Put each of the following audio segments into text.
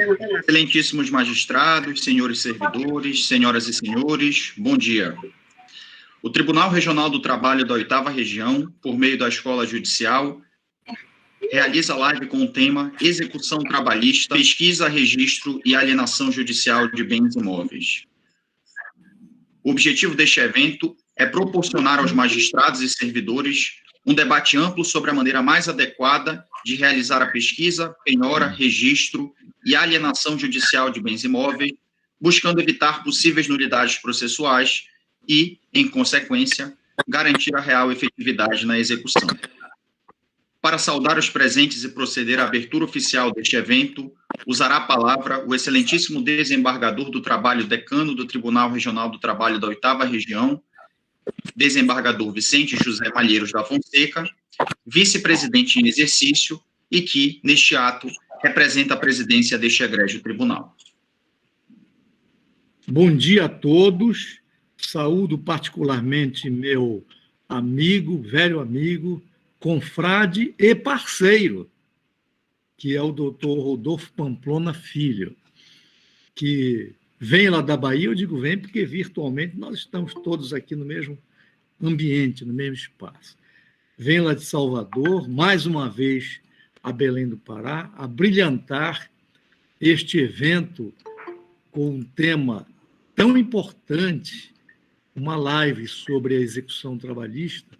Excelentíssimos magistrados, senhores servidores, senhoras e senhores, bom dia. O Tribunal Regional do Trabalho da 8ª Região, por meio da Escola Judicial, realiza live com o tema Execução Trabalhista, Pesquisa, Registro e Alienação Judicial de Bens Imóveis. O objetivo deste evento é proporcionar aos magistrados e servidores um debate amplo sobre a maneira mais adequada de realizar a pesquisa, penhora, registro e alienação judicial de bens imóveis, buscando evitar possíveis nulidades processuais e, em consequência, garantir a real efetividade na execução. Para saudar os presentes e proceder à abertura oficial deste evento, usará a palavra o excelentíssimo desembargador do Trabalho, decano do Tribunal Regional do Trabalho da 8ª Região, desembargador Vicente José Malheiros da Fonseca, vice-presidente em exercício e que, neste ato, representa a presidência deste egrégio tribunal. Bom dia a todos. Saúdo particularmente meu amigo, velho amigo, confrade e parceiro, que é o doutor Rodolfo Pamplona Filho, que vem lá da Bahia. Eu digo vem porque virtualmente nós estamos todos aqui no mesmo ambiente, no mesmo espaço. Vem lá de Salvador, mais uma vez a Belém do Pará, a brilhantar este evento com um tema tão importante, uma live sobre a execução trabalhista,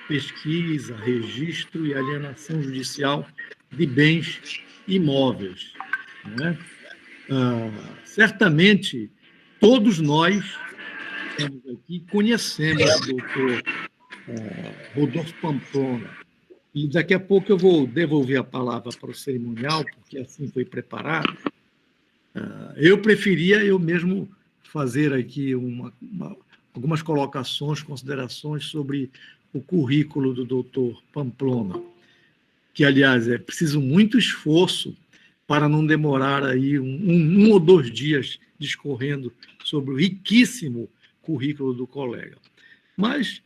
pesquisa, registro e alienação judicial de bens imóveis. Né? Certamente, todos nós estamos aqui conhecemos o doutor Rodolfo Pamplona, e daqui a pouco eu vou devolver a palavra para o cerimonial, porque assim foi preparado. Eu preferia eu mesmo fazer aqui algumas colocações, considerações sobre o currículo do doutor Pamplona, que, aliás, é preciso muito esforço para não demorar aí um ou dois dias discorrendo sobre o riquíssimo currículo do colega. Mas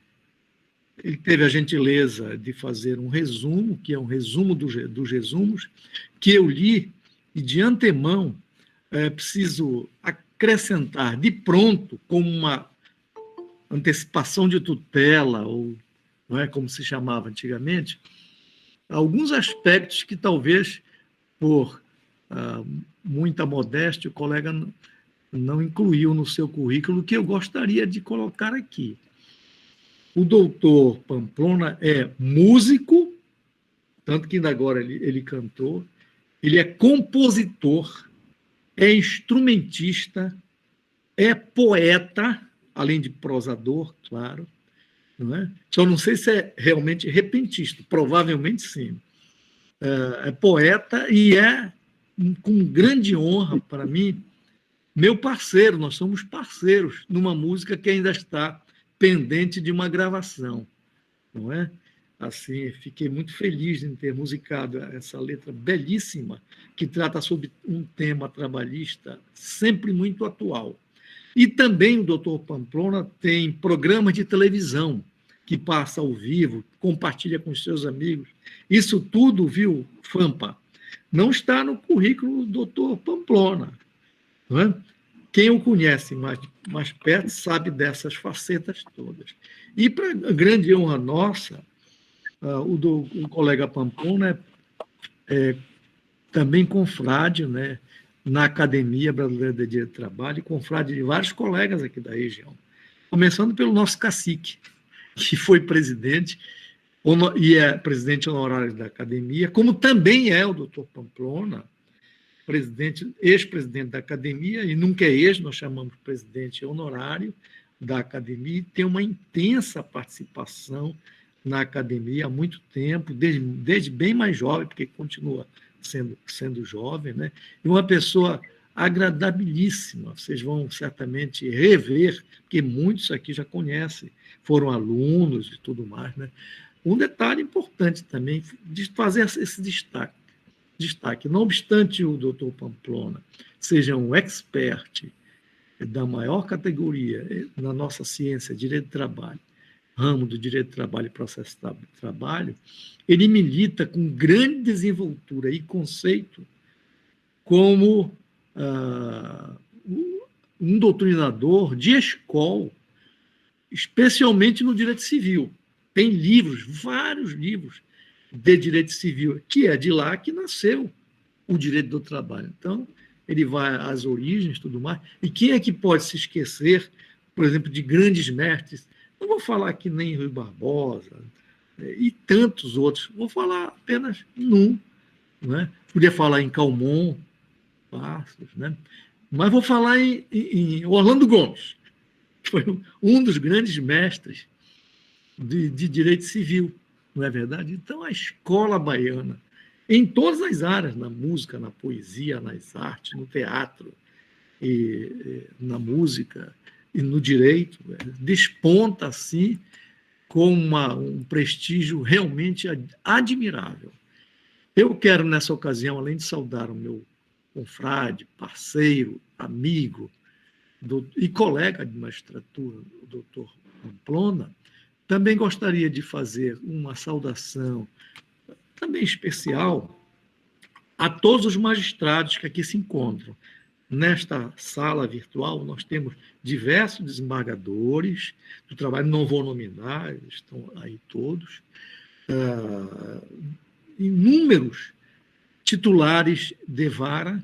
ele teve a gentileza de fazer um resumo, que é um resumo dos resumos, que eu li, e de antemão preciso acrescentar de pronto, como uma antecipação de tutela, ou não é como se chamava antigamente, alguns aspectos que talvez, por muita modéstia, o colega não incluiu no seu currículo, que eu gostaria de colocar aqui. O doutor Pamplona é músico, tanto que ainda agora ele cantou, ele é compositor, é instrumentista, é poeta, além de prosador, claro, não é? Só não sei se é realmente repentista, provavelmente sim. É poeta e é, com grande honra para mim, meu parceiro. Nós somos parceiros numa música que ainda está pendente de uma gravação, não é? Assim, fiquei muito feliz em ter musicado essa letra belíssima, que trata sobre um tema trabalhista sempre muito atual. E também o doutor Pamplona tem programas de televisão que passa ao vivo, compartilha com os seus amigos. Isso tudo, viu, Fampa, não está no currículo do doutor Pamplona, não é? Quem o conhece mais perto sabe dessas facetas todas. E, para grande honra nossa, o colega Pamplona é também confrade, né, na Academia Brasileira de Direito do Trabalho, e confrade de vários colegas aqui da região, começando pelo nosso cacique, que foi presidente e é presidente honorário da Academia, como também é o doutor Pamplona, ex-presidente da Academia, e nunca é ex, nós chamamos de presidente honorário da Academia, e tem uma intensa participação na Academia há muito tempo, desde bem mais jovem, porque continua sendo jovem, né? E uma pessoa agradabilíssima, vocês vão certamente rever, porque muitos aqui já conhecem, foram alunos e tudo mais, né? Um detalhe importante também, de fazer esse destaque. Não obstante o doutor Pamplona seja um expert da maior categoria na nossa ciência, direito do trabalho, ramo do direito do trabalho e processo de trabalho, ele milita com grande desenvoltura e conceito como um doutrinador de escola, especialmente no direito civil. Tem livros, vários livros de direito civil, que é de lá que nasceu o direito do trabalho. Então, ele vai às origens e tudo mais. E quem é que pode se esquecer, por exemplo, de grandes mestres? Não vou falar aqui nem Rui Barbosa e tantos outros, vou falar apenas num. Né? Podia falar em Calmon, Passos, né? Mas vou falar em Orlando Gomes, que foi um dos grandes mestres de direito civil, não é verdade? Então, a escola baiana, em todas as áreas, na música, na poesia, nas artes, no teatro, e na música e no direito, desponta, assim, com um prestígio realmente admirável. Eu quero, nessa ocasião, além de saudar o meu confrade, parceiro, amigo e colega de magistratura, o doutor Pamplona, também gostaria de fazer uma saudação também especial a todos os magistrados que aqui se encontram. Nesta sala virtual, nós temos diversos desembargadores do trabalho, não vou nominar, estão aí todos, inúmeros titulares de vara,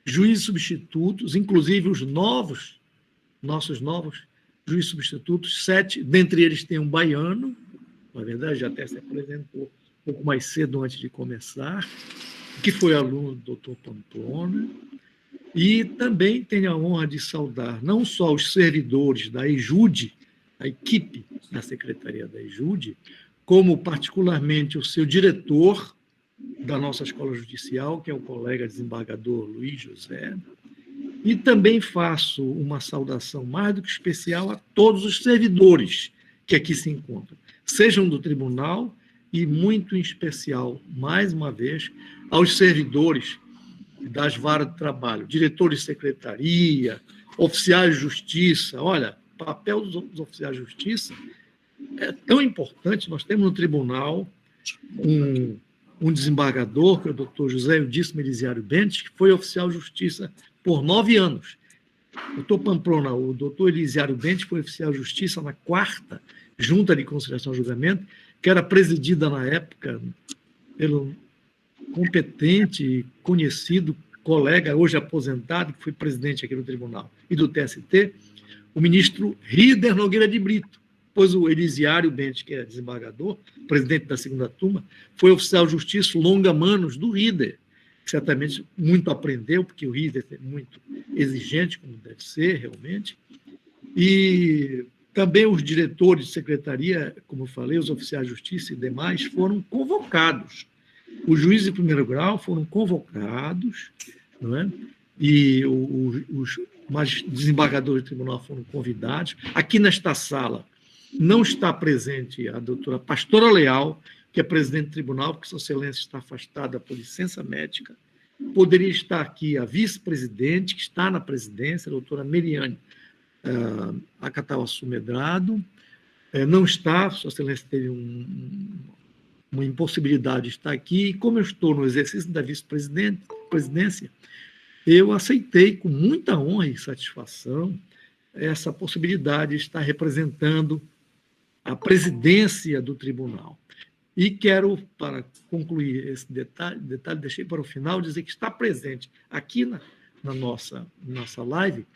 juízes substitutos, inclusive os nossos novos juízes substitutos, 7, dentre eles tem um baiano, na verdade, já até se apresentou um pouco mais cedo antes de começar, que foi aluno do Dr. Pamplona, e também tenho a honra de saudar não só os servidores da EJUDE, a equipe da Secretaria da EJUDE, como particularmente o seu diretor da nossa Escola Judicial, que é o colega desembargador Luiz José, e também faço uma saudação mais do que especial a todos os servidores que aqui se encontram, sejam do tribunal e, muito em especial, mais uma vez, aos servidores das varas de trabalho, diretores de secretaria, oficiais de justiça. Olha, o papel dos oficiais de justiça é tão importante. Nós temos no tribunal um desembargador, que é o doutor José Eudício Elisiário Bentes, que foi oficial de justiça por 9 anos. Doutor Pamplona, o doutor Elisiário Bentes foi oficial de justiça na 4ª Junta de Conciliação e Julgamento, que era presidida na época pelo competente e conhecido colega, hoje aposentado, que foi presidente aqui do tribunal e do TST, o ministro Rider Nogueira de Brito, pois o Elisiário Bentes, que é desembargador, presidente da 2ª turma, foi oficial de justiça longa-manos do Rider, que certamente muito aprendeu, porque o Rider é muito exigente, como deve ser realmente, e também os diretores de secretaria, como eu falei, os oficiais de justiça e demais, foram convocados. Os juízes de primeiro grau foram convocados, não é? E os desembargadores do tribunal foram convidados. Aqui nesta sala não está presente a doutora Pastora Leal, que é presidente do tribunal, porque Sua Excelência está afastada por licença médica. Poderia estar aqui a vice-presidente, que está na presidência, a doutora Meriane Acatauaçu Medrado. Não está, Sua Excelência teve uma impossibilidade de estar aqui, e como eu estou no exercício da vice-presidência, eu aceitei com muita honra e satisfação essa possibilidade de estar representando a presidência do tribunal. E quero, para concluir esse detalhe, deixei para o final, dizer que está presente aqui na nossa live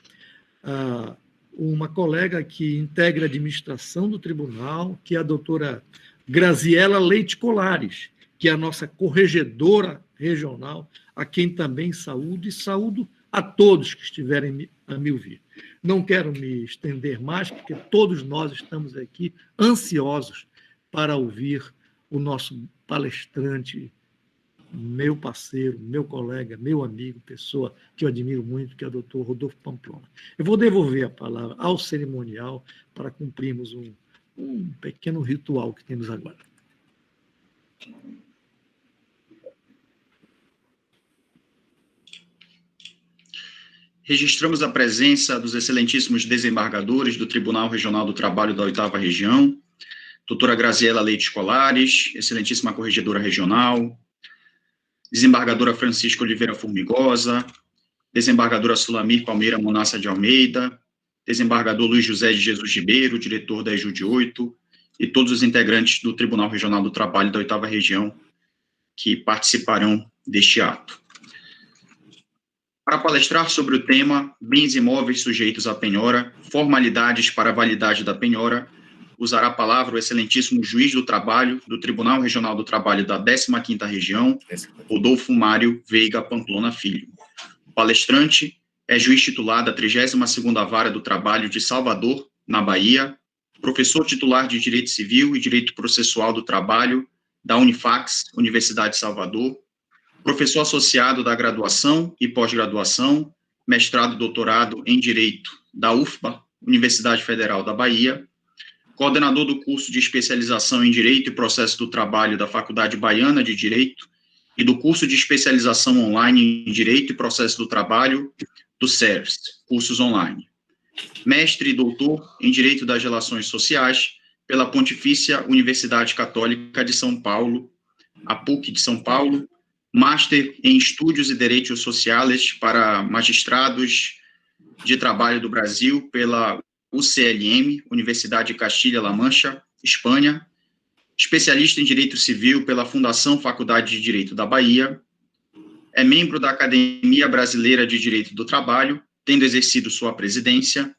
uma colega que integra a administração do tribunal, que é a doutora Graziela Leite Colares, que é a nossa corregedora regional, a quem também saúdo, e saúdo a todos que estiverem a me ouvir. Não quero me estender mais, porque todos nós estamos aqui ansiosos para ouvir o nosso palestrante, meu parceiro, meu colega, meu amigo, pessoa que eu admiro muito, que é o doutor Rodolfo Pamplona. Eu vou devolver a palavra ao cerimonial para cumprirmos um pequeno ritual que temos agora. Registramos a presença dos excelentíssimos desembargadores do Tribunal Regional do Trabalho da 8ª Região, doutora Graziela Leite Colares, excelentíssima corregedora regional, desembargadora Francisca Oliveira Formigosa, desembargadora Sulamir Palmeira Monassa de Almeida, desembargador Luiz José de Jesus Ribeiro, diretor da EJUD 8, e todos os integrantes do Tribunal Regional do Trabalho da 8ª Região que participarão deste ato. Para palestrar sobre o tema Bens imóveis sujeitos à penhora, formalidades para a validade da penhora, usará a palavra o excelentíssimo juiz do trabalho do Tribunal Regional do Trabalho da 15ª Região, Rodolfo Mário Veiga Pamplona Filho. O palestrante é juiz titular da 32ª Vara do Trabalho de Salvador, na Bahia, professor titular de Direito Civil e Direito Processual do Trabalho da Unifax, Universidade de Salvador, professor associado da graduação e pós-graduação, mestrado e doutorado em Direito da UFBA, Universidade Federal da Bahia, coordenador do curso de especialização em Direito e Processo do Trabalho da Faculdade Baiana de Direito e do curso de especialização online em Direito e Processo do Trabalho do CERS, cursos online. Mestre e doutor em Direito das Relações Sociais pela Pontifícia Universidade Católica de São Paulo, a PUC de São Paulo, Master em Estudos e Direitos Sociais para Magistrados de Trabalho do Brasil pela UCLM, Universidade de Castilha-La Mancha, Espanha, especialista em Direito Civil pela Fundação Faculdade de Direito da Bahia, é membro da Academia Brasileira de Direito do Trabalho, tendo exercido sua presidência,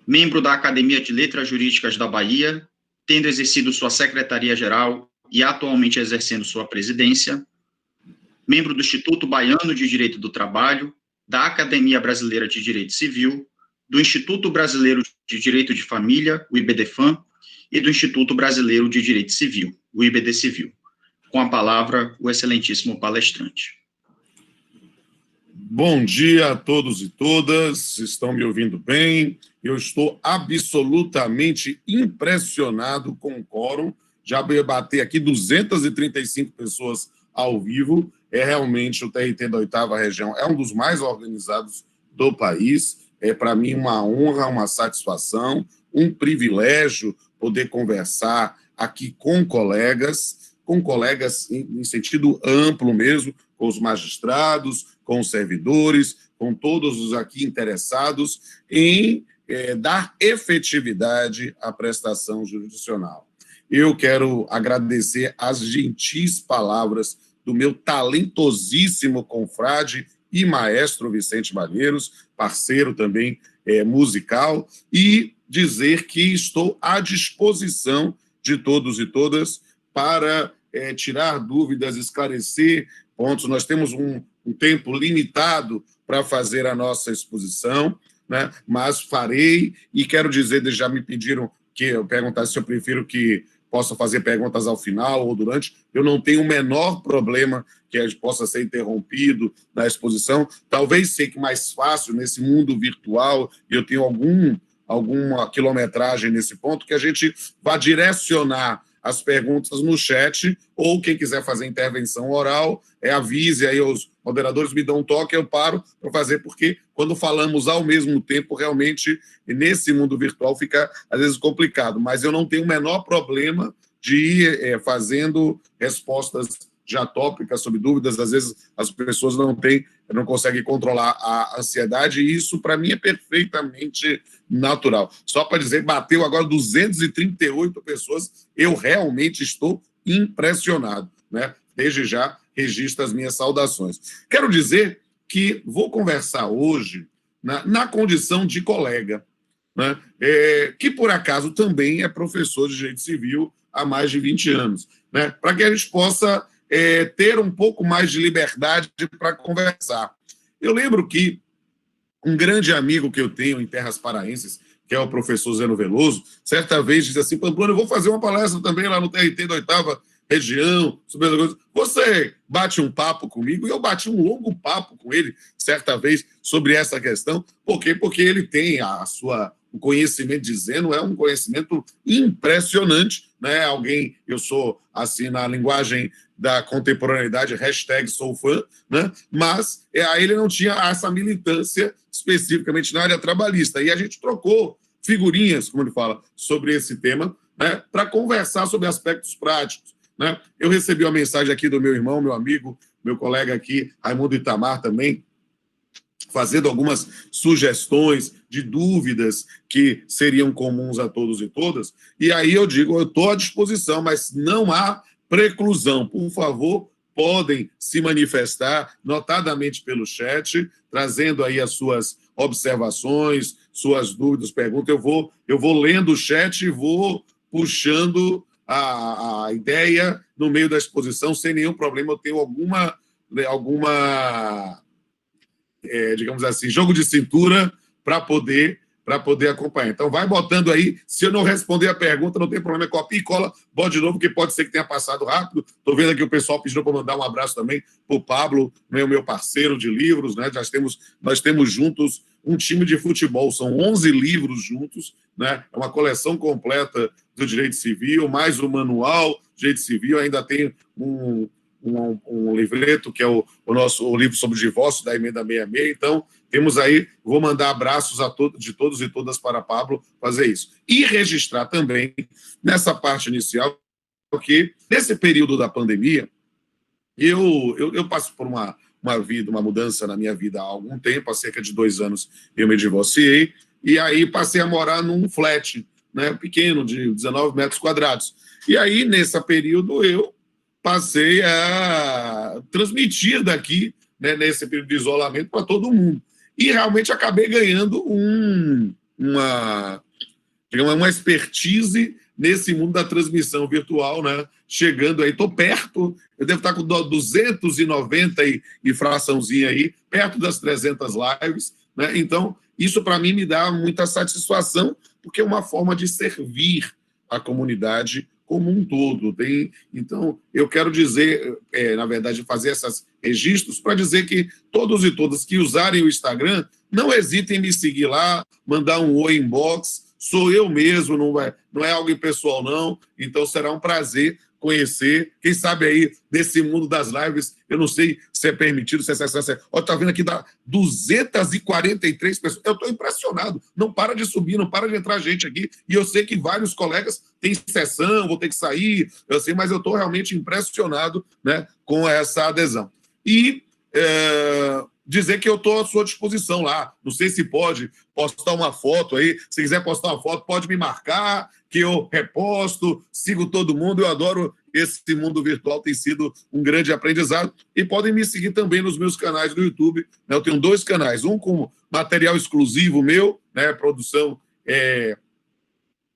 membro da Academia de Letras Jurídicas da Bahia, tendo exercido sua secretaria-geral e atualmente exercendo sua presidência, membro do Instituto Baiano de Direito do Trabalho, da Academia Brasileira de Direito Civil, do Instituto Brasileiro de Direito de Família, o IBDFAM, e do Instituto Brasileiro de Direito Civil, o IBDCivil. Com a palavra, o excelentíssimo palestrante. Bom dia a todos e todas, estão me ouvindo bem? Eu estou absolutamente impressionado com o quórum, já bater aqui 235 pessoas ao vivo, é realmente o TRT da 8ª Região, é um dos mais organizados do país, é para mim uma honra, uma satisfação, um privilégio poder conversar aqui com colegas em sentido amplo mesmo, com os magistrados, com os servidores, com todos os aqui interessados em dar efetividade à prestação jurisdicional. Eu quero agradecer as gentis palavras do meu talentosíssimo confrade e maestro Vicente Malheiros, parceiro também musical, e dizer que estou à disposição de todos e todas para tirar dúvidas, esclarecer pontos. Nós temos um tempo limitado para fazer a nossa exposição, né? Mas farei, e quero dizer, já me pediram que eu perguntasse se eu prefiro que possa fazer perguntas ao final ou durante, eu não tenho o menor problema que a gente possa ser interrompido na exposição, talvez seja mais fácil nesse mundo virtual, e eu tenho alguma quilometragem nesse ponto, que a gente vá direcionar as perguntas no chat, ou quem quiser fazer intervenção oral, avise aí, os moderadores me dão um toque, eu paro para fazer, porque quando falamos ao mesmo tempo, realmente, nesse mundo virtual fica, às vezes, complicado, mas eu não tenho o menor problema de ir fazendo respostas já tópicas sobre dúvidas, às vezes as pessoas não conseguem controlar a ansiedade, e isso, para mim, é perfeitamente natural. Só para dizer, bateu agora 238 pessoas, eu realmente estou impressionado, né? Desde já, registro as minhas saudações. Quero dizer que vou conversar hoje na condição de colega, né? Que, por acaso, também é professor de Direito Civil há mais de 20 anos, né? Para que a gente possa ter um pouco mais de liberdade para conversar. Eu lembro que um grande amigo que eu tenho em terras paraenses, que é o professor Zeno Veloso, certa vez disse assim: Pamplona, eu vou fazer uma palestra também lá no TRT da 8ª Região, sobre as coisas. Você bate um papo comigo? E eu bati um longo papo com ele, certa vez, sobre essa questão. Por quê? Porque ele tem o conhecimento de Zeno, é um conhecimento impressionante, né? Eu sou, assim, na linguagem da contemporaneidade, #soufã, né? Mas ele não tinha essa militância especificamente na área trabalhista. E a gente trocou figurinhas, como ele fala, sobre esse tema, né? Para conversar sobre aspectos práticos, né? Eu recebi uma mensagem aqui do meu irmão, meu amigo, meu colega aqui, Raimundo Itamar também, fazendo algumas sugestões de dúvidas que seriam comuns a todos e todas. E aí eu digo, eu estou à disposição, mas não há preclusão. Por favor, podem se manifestar, notadamente pelo chat, trazendo aí as suas observações, suas dúvidas, perguntas. Eu vou lendo o chat e vou puxando a ideia no meio da exposição, sem nenhum problema. Eu tenho alguma digamos assim, jogo de cintura para poder acompanhar. Então, vai botando aí. Se eu não responder a pergunta, não tem problema, copia e cola, bota de novo, que pode ser que tenha passado rápido. Estou vendo aqui o pessoal pedindo para mandar um abraço também para o Pablo, né, o meu parceiro de livros, né? Nós temos juntos um time de futebol, são 11 livros juntos, né? É uma coleção completa do direito civil, mais o manual de direito civil, ainda tem um livreto, que é o livro sobre o divórcio da Emenda 66. Então, temos aí, vou mandar abraços de todos e todas para Pablo fazer isso. E registrar também, nessa parte inicial, que nesse período da pandemia, eu passo por uma mudança na minha vida há algum tempo, há cerca de 2 anos eu me divorciei, e aí passei a morar num flat, né, pequeno, de 19 metros quadrados. E aí, nesse período, eu passei a transmitir daqui, né, nesse período de isolamento, para todo mundo. E realmente acabei ganhando uma expertise nesse mundo da transmissão virtual, né? Chegando aí, estou perto, eu devo estar com 290 e fraçãozinha aí, perto das 300 lives, né? Então, isso para mim me dá muita satisfação, porque é uma forma de servir a comunidade como um todo. Então, eu quero dizer, na verdade, fazer esses registros para dizer que todos e todas que usarem o Instagram, não hesitem em me seguir lá, mandar um oi inbox, sou eu mesmo, não é algo impessoal, não. Então, será um prazer conhecer, quem sabe aí, desse mundo das lives, eu não sei se é permitido, se é exceção. Olha, tá vendo aqui, dá 243 pessoas. Eu estou impressionado. Não para de subir, não para de entrar gente aqui. E eu sei que vários colegas têm sessão, vou ter que sair, eu sei, mas eu estou realmente impressionado, né, com essa adesão. E dizer que eu estou à sua disposição lá. Não sei se pode postar uma foto aí. Se quiser postar uma foto, pode me marcar, que eu reposto, sigo todo mundo. Eu adoro esse mundo virtual, tem sido um grande aprendizado. E podem me seguir também nos meus canais do YouTube. Eu tenho 2 canais, um com material exclusivo meu, né, produção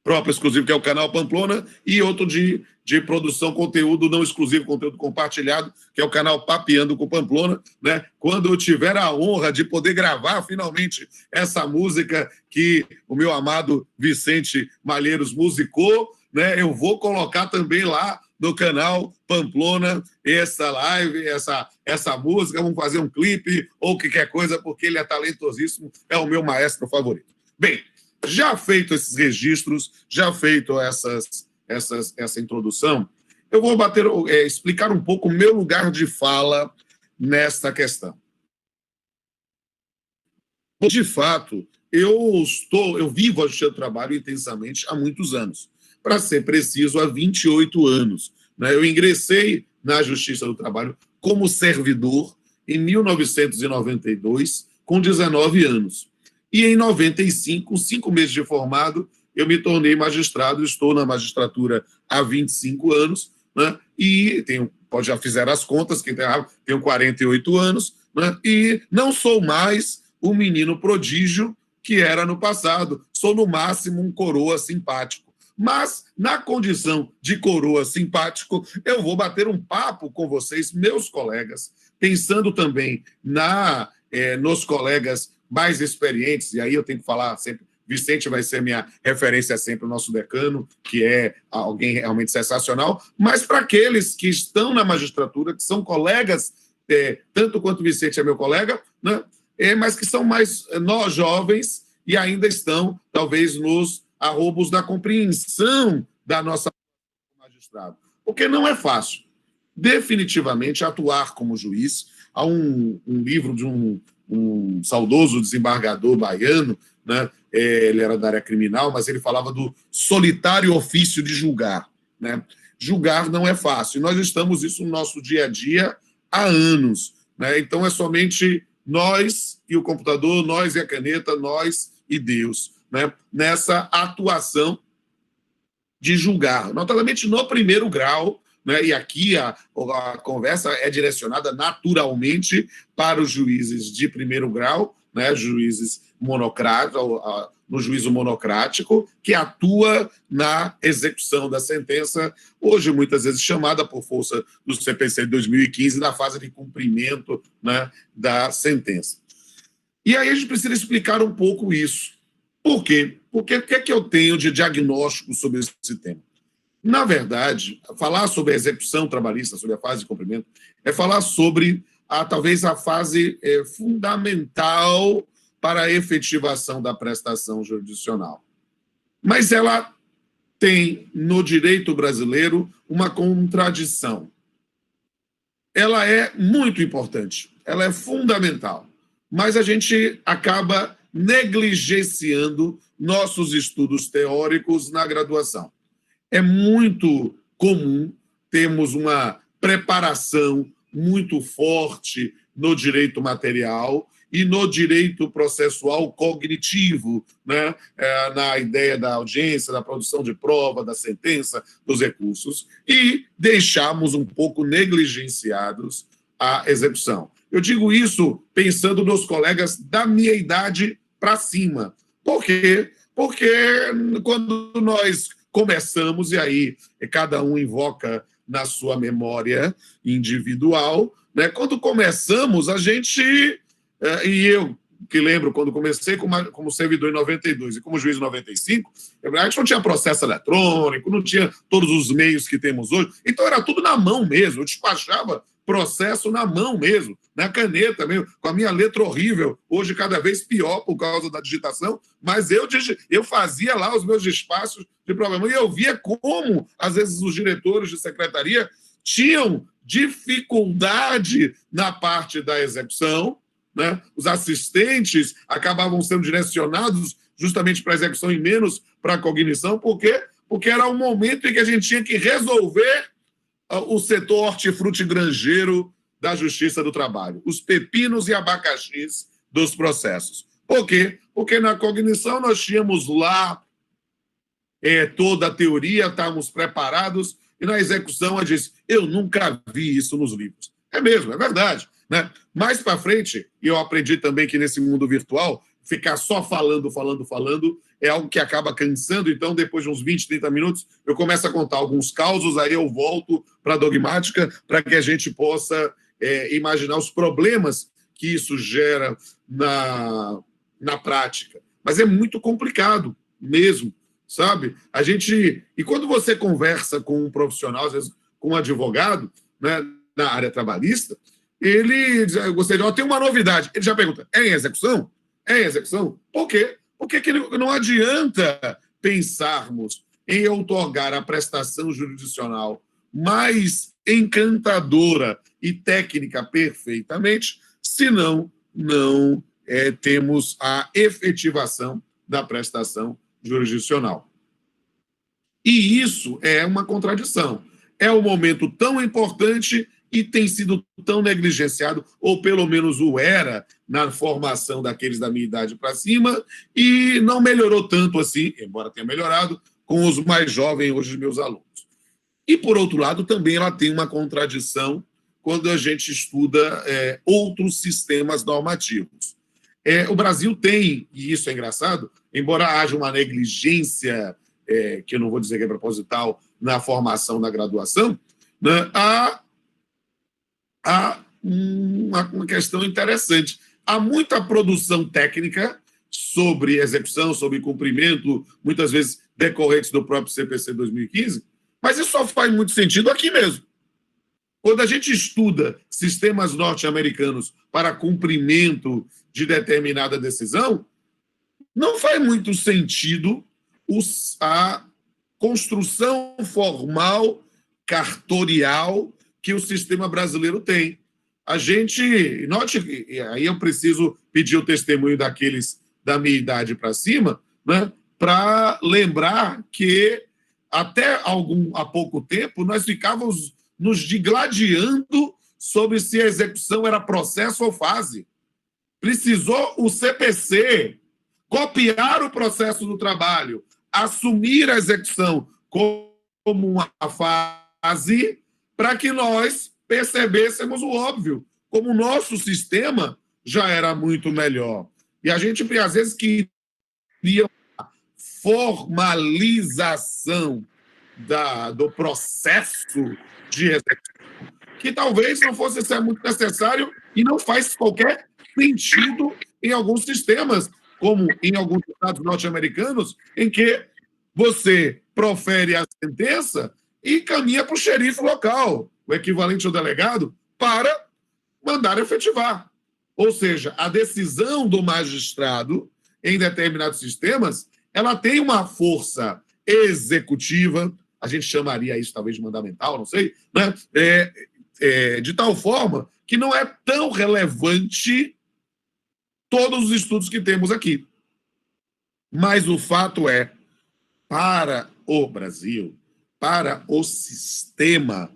próprio exclusivo, que é o canal Pamplona, e outro de produção, conteúdo não exclusivo, conteúdo compartilhado, que é o canal Papeando com Pamplona, né? Quando eu tiver a honra de poder gravar finalmente essa música que o meu amado Vicente Malheiros musicou, né? Eu vou colocar também lá no canal Pamplona essa live, essa música, vamos fazer um clipe ou qualquer coisa, porque ele é talentosíssimo, é o meu maestro favorito. Bem, já feito esses registros, já feito essa introdução, eu vou explicar um pouco o meu lugar de fala nesta questão. De fato, eu vivo a Justiça do Trabalho intensamente há muitos anos. Para ser preciso, há 28 anos. Né? Eu ingressei na Justiça do Trabalho como servidor em 1992, com 19 anos. E em 95, 5 meses de formado, eu me tornei magistrado, estou na magistratura há 25 anos, né? E já fizeram as contas, quem tenho 48 anos, né? E não sou mais o menino prodígio que era no passado, sou no máximo um coroa simpático. Mas, na condição de coroa simpático, eu vou bater um papo com vocês, meus colegas, pensando também nos colegas mais experientes, e aí eu tenho que falar sempre, Vicente vai ser minha referência sempre, o nosso decano, que é alguém realmente sensacional, mas para aqueles que estão na magistratura, que são colegas, tanto quanto Vicente é meu colega, né, mas que são mais nós jovens e ainda estão, talvez, nos arrobos da compreensão da nossa magistrado. Porque não é fácil, definitivamente, atuar como juiz. Há um livro de um saudoso desembargador baiano, né? Ele era da área criminal, mas ele falava do solitário ofício de julgar. Né? Julgar não é fácil. Nós estamos isso no nosso dia a dia há anos. Né? Então, é somente Nós e o computador, nós e a caneta, nós e Deus, né? Nessa atuação de julgar, notadamente no primeiro grau, né? E aqui a conversa é direcionada naturalmente para os juízes de primeiro grau, né? Juízes monocráticos, no juízo monocrático, que atua na execução da sentença, hoje muitas vezes chamada por força do CPC de 2015, na fase de cumprimento, né, da sentença. E aí a gente precisa explicar um pouco isso. Por quê? Porque o que é que eu tenho de diagnóstico sobre esse tema? Na verdade, falar sobre a execução trabalhista, sobre a fase de cumprimento, é falar sobre talvez a fase fundamental para a efetivação da prestação jurisdicional. Mas ela tem, no direito brasileiro, uma contradição. Ela é muito importante, ela é fundamental, mas a gente acaba negligenciando nossos estudos teóricos na graduação. É muito comum termos uma preparação muito forte no direito material e no direito processual cognitivo, né? Na ideia da audiência, da produção de prova, da sentença, dos recursos, e deixamos um pouco negligenciados a execução. Eu digo isso pensando nos colegas da minha idade para cima. Por quê? Porque quando nós começamos, e aí cada um invoca na sua memória individual, né? Quando começamos, a gente... E eu, que lembro, quando comecei como servidor em 92 e como juiz em 95, a gente não tinha processo eletrônico, não tinha todos os meios que temos hoje, então era tudo na mão mesmo, eu despachava processo na mão mesmo, na caneta mesmo, com a minha letra horrível, hoje cada vez pior por causa da digitação, mas eu fazia lá os meus despachos de problema, e eu via como, às vezes, os diretores de secretaria tinham dificuldade na parte da execução, né? Os assistentes acabavam sendo direcionados justamente para a execução e menos para a cognição, porque era um momento em que a gente tinha que resolver o setor hortifruti-granjeiro da Justiça do Trabalho, os pepinos e abacaxis dos processos. Por quê? Porque na cognição nós tínhamos lá toda a teoria, estávamos preparados, e na execução a gente disse, eu nunca vi isso nos livros. É mesmo, é verdade. Né? Mais para frente, e eu aprendi também que nesse mundo virtual, ficar só falando é algo que acaba cansando, então depois de uns 20, 30 minutos, eu começo a contar alguns causos, aí eu volto para a dogmática para que a gente possa imaginar os problemas que isso gera na prática. Mas é muito complicado mesmo, sabe? E quando você conversa com um profissional, às vezes com um advogado, né, na área trabalhista, ele diz, tem uma novidade. Ele já pergunta, é em execução? É em execução? Por quê? Porque não adianta pensarmos em outorgar a prestação jurisdicional mais encantadora e técnica perfeitamente, senão não temos a efetivação da prestação jurisdicional. E isso é uma contradição. É um momento tão importante e tem sido tão negligenciado, ou pelo menos o era, na formação daqueles da minha idade para cima, e não melhorou tanto assim, embora tenha melhorado, com os mais jovens hoje, meus alunos. E, por outro lado, também ela tem uma contradição quando a gente estuda outros sistemas normativos. O Brasil tem, e isso é engraçado, embora haja uma negligência, que eu não vou dizer que é proposital, na formação da graduação, né, há uma questão interessante. Há muita produção técnica sobre execução, sobre cumprimento, muitas vezes decorrentes do próprio CPC 2015, mas isso só faz muito sentido aqui mesmo. Quando a gente estuda sistemas norte-americanos para cumprimento de determinada decisão, não faz muito sentido a construção formal, cartorial, que o sistema brasileiro tem. Note que aí eu preciso pedir o testemunho daqueles da minha idade para cima, né, para lembrar que até há pouco tempo nós ficávamos nos digladiando sobre se a execução era processo ou fase. precisou o CPC copiar o processo do trabalho, assumir a execução como uma fase, para que nós percebêssemos o óbvio, como o nosso sistema já era muito melhor. E a gente, às vezes, queria formalização do processo de execução, que talvez não fosse ser muito necessário e não faz qualquer sentido em alguns sistemas, como em alguns estados norte-americanos, em que você profere a sentença e caminha para o xerife local, o equivalente ao delegado, para mandar efetivar. Ou seja, a decisão do magistrado em determinados sistemas, ela tem uma força executiva, a gente chamaria isso talvez de mandamental, não sei, né? De tal forma que não é tão relevante todos os estudos que temos aqui. Mas o fato é, para o Brasil, para o sistema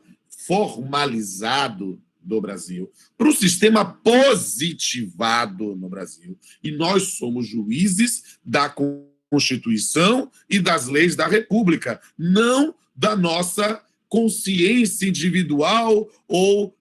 formalizado do Brasil, para o sistema positivado no Brasil, e nós somos juízes da Constituição e das leis da República, não da nossa consciência individual ou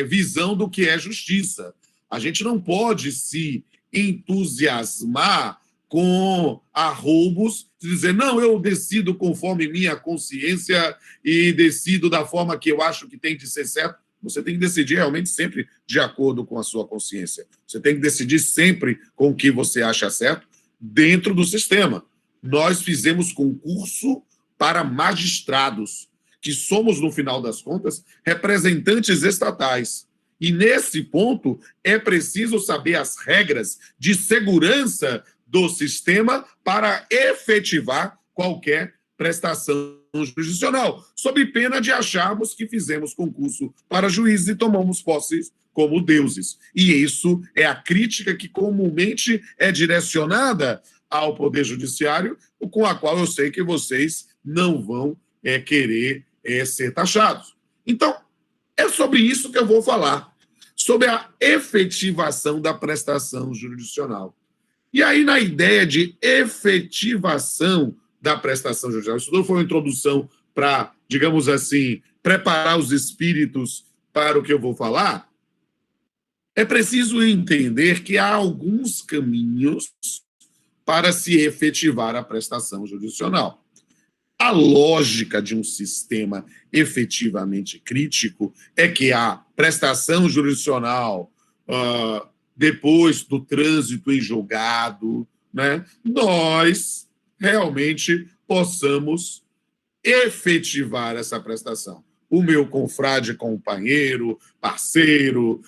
visão do que é justiça. A gente não pode se entusiasmar com arroubos, de dizer, não, eu decido conforme minha consciência e decido da forma que eu acho que tem de ser certo. Você tem que decidir realmente sempre de acordo com a sua consciência. Você tem que decidir sempre com o que você acha certo dentro do sistema. Nós fizemos concurso para magistrados, que somos, no final das contas, representantes estatais. E, nesse ponto, é preciso saber as regras de segurança do sistema para efetivar qualquer prestação jurisdicional, sob pena de acharmos que fizemos concurso para juízes e tomamos posse como deuses. E isso é a crítica que comumente é direcionada ao Poder Judiciário, com a qual eu sei que vocês não vão querer ser taxados. Então, é sobre isso que eu vou falar, sobre a efetivação da prestação jurisdicional. E aí, na ideia de efetivação da prestação jurisdicional, isso tudo foi uma introdução para, digamos assim, preparar os espíritos para o que eu vou falar, é preciso entender que há alguns caminhos para se efetivar a prestação jurisdicional. A lógica de um sistema efetivamente crítico é que a prestação jurisdicional, depois do trânsito em julgado, né, nós realmente possamos efetivar essa prestação. O meu confrade, companheiro, parceiro,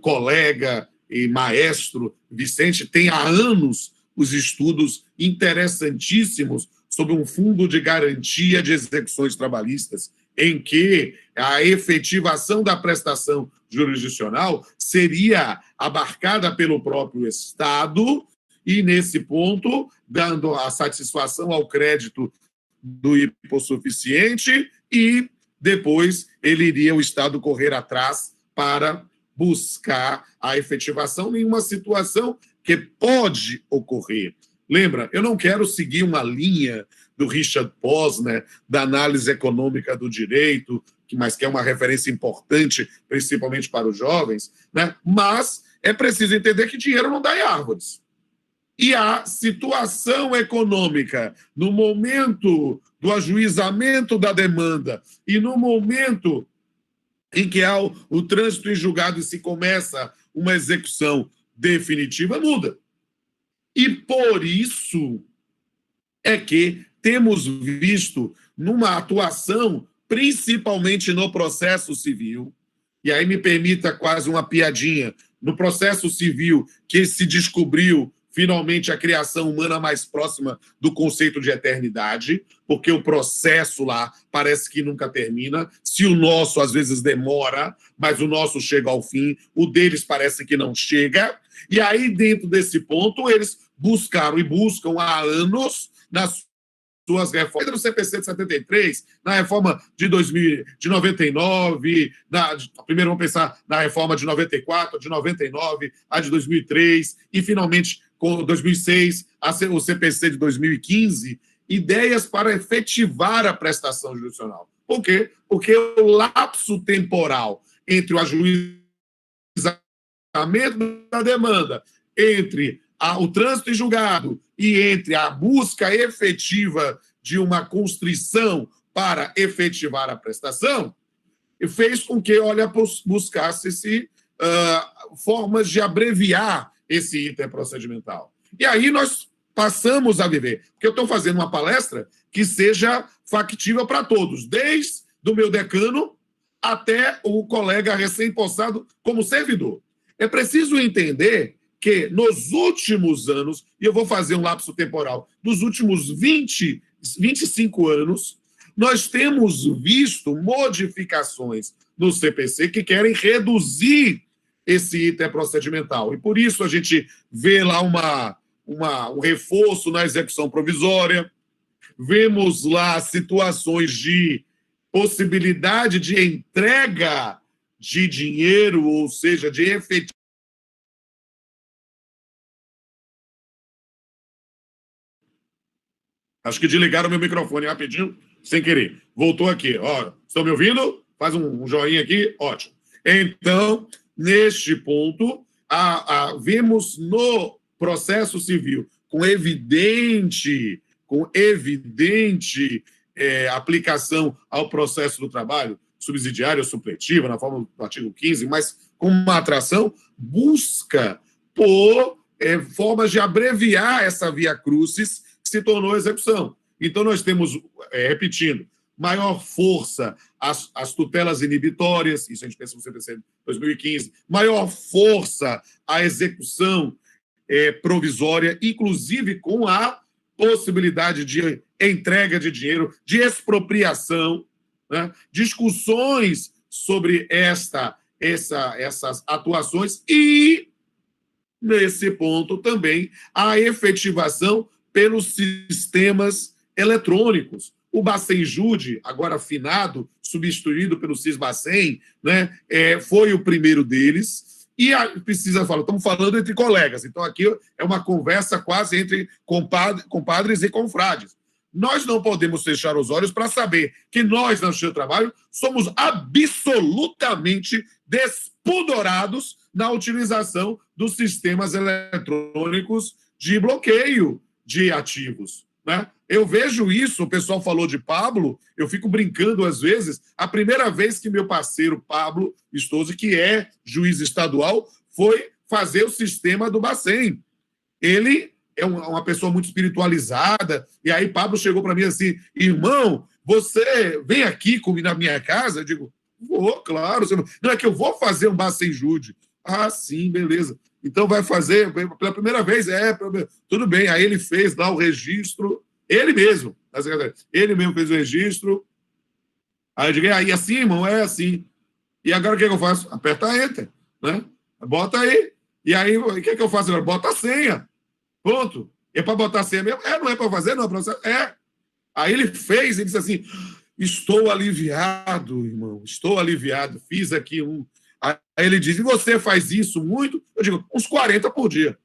colega e maestro Vicente tem há anos os estudos interessantíssimos sobre um fundo de garantia de execuções trabalhistas, em que a efetivação da prestação jurisdicional seria abarcada pelo próprio Estado e, nesse ponto, dando a satisfação ao crédito do hipossuficiente e, depois, o Estado correr atrás para buscar a efetivação em uma situação que pode ocorrer. Lembra, eu não quero seguir uma linha do Richard Posner, da análise econômica do direito, mas que é uma referência importante, principalmente para os jovens, né? Mas é preciso entender que dinheiro não dá em árvores. E a situação econômica, no momento do ajuizamento da demanda e no momento em que há o trânsito em julgado e se começa uma execução definitiva, muda. E por isso é que temos visto numa atuação, principalmente no processo civil, e aí me permita quase uma piadinha, no processo civil que se descobriu finalmente a criação humana mais próxima do conceito de eternidade, porque o processo lá parece que nunca termina. Se o nosso às vezes demora, mas o nosso chega ao fim, o deles parece que não chega. E aí, dentro desse ponto, eles buscaram e buscam há anos, na suas reformas, no CPC de 73, na reforma de 99, primeiro vamos pensar na reforma de 94, de 99, a de 2003, e finalmente, com 2006, o CPC de 2015, ideias para efetivar a prestação jurisdicional. Por quê? Porque o lapso temporal entre o ajuizamento da demanda, entre o trânsito em julgado e entre a busca efetiva de uma constrição para efetivar a prestação, fez com que, buscasse-se formas de abreviar esse interprocedimental. E aí nós passamos a viver, porque eu estou fazendo uma palestra que seja factível para todos, desde o meu decano até o colega recém-possado como servidor. É preciso entender que nos últimos anos, e eu vou fazer um lapso temporal, nos últimos 25 anos, nós temos visto modificações no CPC que querem reduzir esse interprocedimental. E por isso a gente vê lá um reforço na execução provisória, vemos lá situações de possibilidade de entrega de dinheiro, ou seja, de efetivo. Acho que desligaram meu microfone rapidinho, sem querer. Voltou aqui. Ó, estão me ouvindo? Faz um joinha aqui. Ótimo. Então, neste ponto, vemos no processo civil com evidente aplicação ao processo do trabalho, subsidiária ou supletiva, na forma do artigo 15, mas com uma atração, busca por formas de abreviar essa via crucis que se tornou execução. Então, nós temos, repetindo, maior força às tutelas inibitórias, isso a gente pensa no CPC de 2015, maior força à execução provisória, inclusive com a possibilidade de entrega de dinheiro, de expropriação, né? Discussões sobre essas atuações e, nesse ponto também, a efetivação pelos sistemas eletrônicos. O Bacen-Jude, agora afinado, substituído pelo Cisbacen, né, foi o primeiro deles. E precisa falar, estamos falando entre colegas, então aqui é uma conversa quase entre compadres e confrades. Nós não podemos fechar os olhos para saber que nós, na Justiça do Trabalho, somos absolutamente despudorados na utilização dos sistemas eletrônicos de bloqueio de ativos, né? Eu vejo isso, o pessoal falou de Pablo, eu fico brincando às vezes, a primeira vez que meu parceiro Pablo Vistoso, que é juiz estadual, foi fazer o sistema do Bacen. Ele é uma pessoa muito espiritualizada, e aí Pablo chegou para mim assim, irmão, você vem aqui comigo na minha casa? Eu digo, vou, claro. Não, é que eu vou fazer um Bacen-Jude. Ah, sim, beleza. Então vai fazer pela primeira vez? Tudo bem. Aí ele fez lá o registro, ele mesmo fez o registro. Aí eu digo, aí assim, irmão, é assim. E agora o que eu faço? Aperta Enter, né? Bota aí. E aí, o que eu faço agora? Bota a senha. Pronto. É para botar a senha mesmo? Não é para fazer, não. Aí ele fez, ele disse assim, estou aliviado, irmão, estou aliviado. Fiz aqui um... Aí ele diz, e você faz isso muito? Eu digo, uns 40 por dia.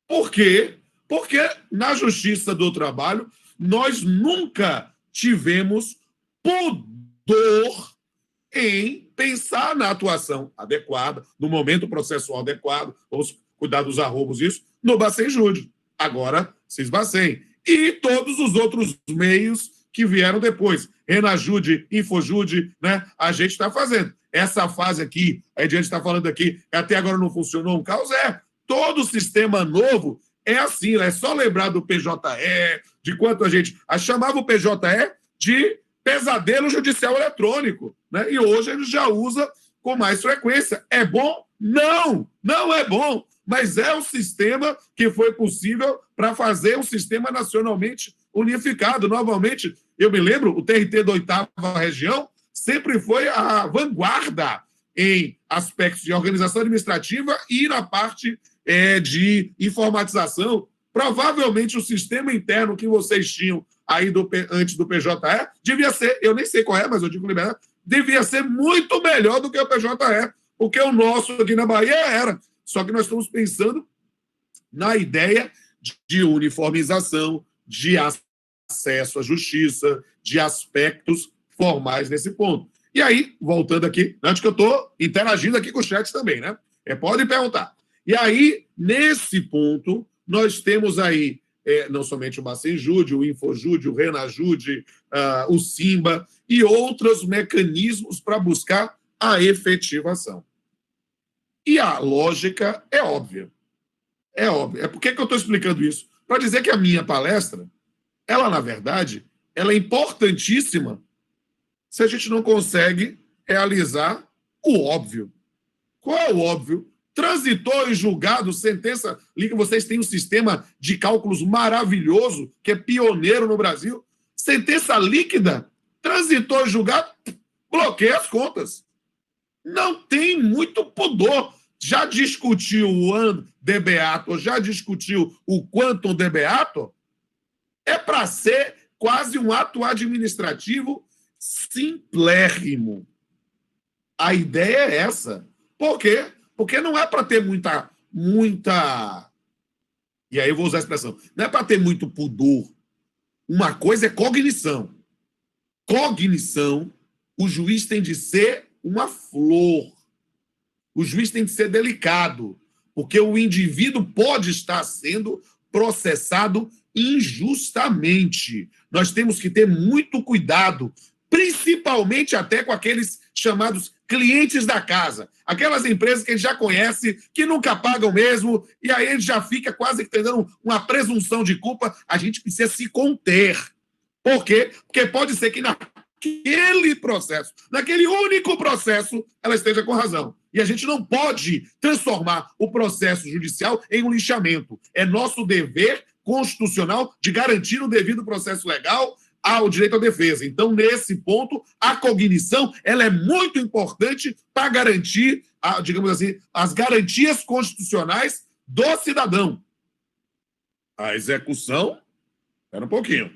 Por quê? Porque na Justiça do Trabalho nós nunca tivemos pudor em pensar na atuação adequada, no momento processual adequado, vamos cuidar dos arrobos, isso, no Bacen-Jude. Agora, Cisbacen. E todos os outros meios que vieram depois. Renajude, Infojude, né? A gente está fazendo. Essa fase aqui, a gente está falando aqui, até agora não funcionou um caos, todo sistema novo é assim, é só lembrar do PJE, de quanto a gente chamava o PJE de pesadelo judicial eletrônico, né? E hoje ele já usa com mais frequência. É bom? Não, não é bom, mas é o sistema que foi possível para fazer um sistema nacionalmente unificado. Novamente, eu me lembro, o TRT da 8ª Região sempre foi a vanguarda em aspectos de organização administrativa e na parte de informatização. Provavelmente o sistema interno que vocês tinham aí antes do PJE devia ser, eu nem sei qual é, mas eu digo liberado, devia ser muito melhor do que o PJE, porque o nosso aqui na Bahia era. Só que nós estamos pensando na ideia de uniformização, de acesso à justiça, de aspectos formais nesse ponto. E aí, voltando aqui, antes que eu estou interagindo aqui com o chat também, né? Pode perguntar. E aí, nesse ponto, nós temos aí não somente o Bacenjude, o Infojude, o Renajude, o Simba e outros mecanismos para buscar a efetivação. E a lógica é óbvia. É óbvio. Por que eu estou explicando isso? Para dizer que a minha palestra, ela, na verdade, ela é importantíssima se a gente não consegue realizar o óbvio. Qual é o óbvio? Transitou em julgado, sentença, liga, vocês têm um sistema de cálculos maravilhoso, que é pioneiro no Brasil. Sentença líquida, transitou em julgado, bloqueia as contas. Não tem muito pudor. Já discutiu o An de Beato, já discutiu o Quantum de Beato, é para ser quase um ato administrativo simplérrimo. A ideia é essa. Por quê? Porque não é para ter muita... E aí eu vou usar a expressão. Não é para ter muito pudor. Uma coisa é cognição. Cognição, o juiz tem de ser uma flor. O juiz tem de ser delicado, porque o indivíduo pode estar sendo processado injustamente. Nós temos que ter muito cuidado, principalmente até com aqueles chamados clientes da casa, aquelas empresas que a gente já conhece, que nunca pagam mesmo, e aí a gente já fica quase que tendo uma presunção de culpa. A gente precisa se conter. Por quê? Porque pode ser que naquele processo, naquele único processo, ela esteja com razão. E a gente não pode transformar o processo judicial em um linchamento. É nosso dever constitucional de garantir o devido processo legal ao direito à defesa. Então, nesse ponto, a cognição ela é muito importante para garantir, digamos assim, as garantias constitucionais do cidadão. A execução, espera um pouquinho.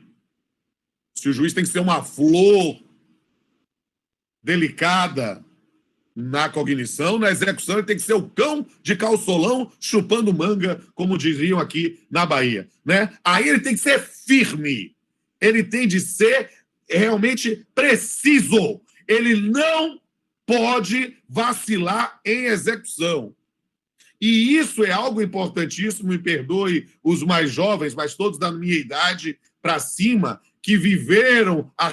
Se o juiz tem que ser uma flor delicada na cognição, na execução ele tem que ser o cão de calçolão chupando manga, como diriam aqui na Bahia, né? Aí ele tem que ser firme, ele tem de ser realmente preciso, ele não pode vacilar em execução. E isso é algo importantíssimo, me perdoe os mais jovens, mas todos da minha idade para cima, que viveram a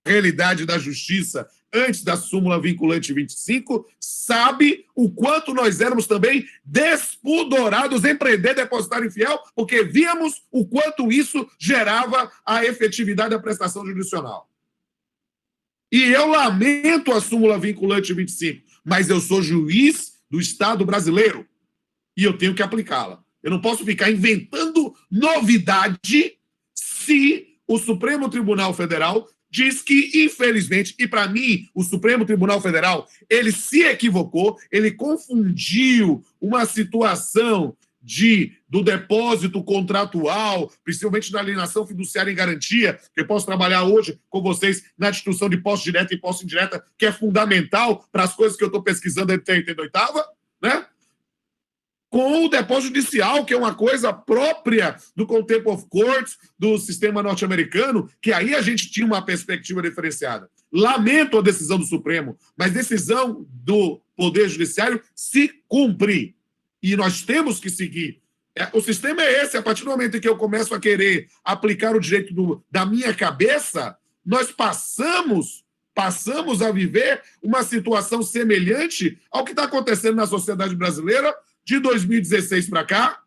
realidade da justiça antes da súmula vinculante 25, sabe o quanto nós éramos também despudorados em prender depositário infiel, porque víamos o quanto isso gerava a efetividade da prestação jurisdicional. E eu lamento a súmula vinculante 25, mas eu sou juiz do Estado brasileiro e eu tenho que aplicá-la. Eu não posso ficar inventando novidade se o Supremo Tribunal Federal diz que, infelizmente, e para mim, o Supremo Tribunal Federal, ele se equivocou, ele confundiu uma situação do depósito contratual, principalmente na alienação fiduciária em garantia, que eu posso trabalhar hoje com vocês na distinção de posse direta e posse indireta, que é fundamental para as coisas que eu estou pesquisando até a oitava, né? Com o depósito judicial, que é uma coisa própria do Contempt of Court, do sistema norte-americano, que aí a gente tinha uma perspectiva diferenciada. Lamento a decisão do Supremo, mas decisão do Poder Judiciário se cumpre. E nós temos que seguir. O sistema é esse. A partir do momento em que eu começo a querer aplicar o direito da minha cabeça, nós passamos a viver uma situação semelhante ao que está acontecendo na sociedade brasileira de 2016 para cá,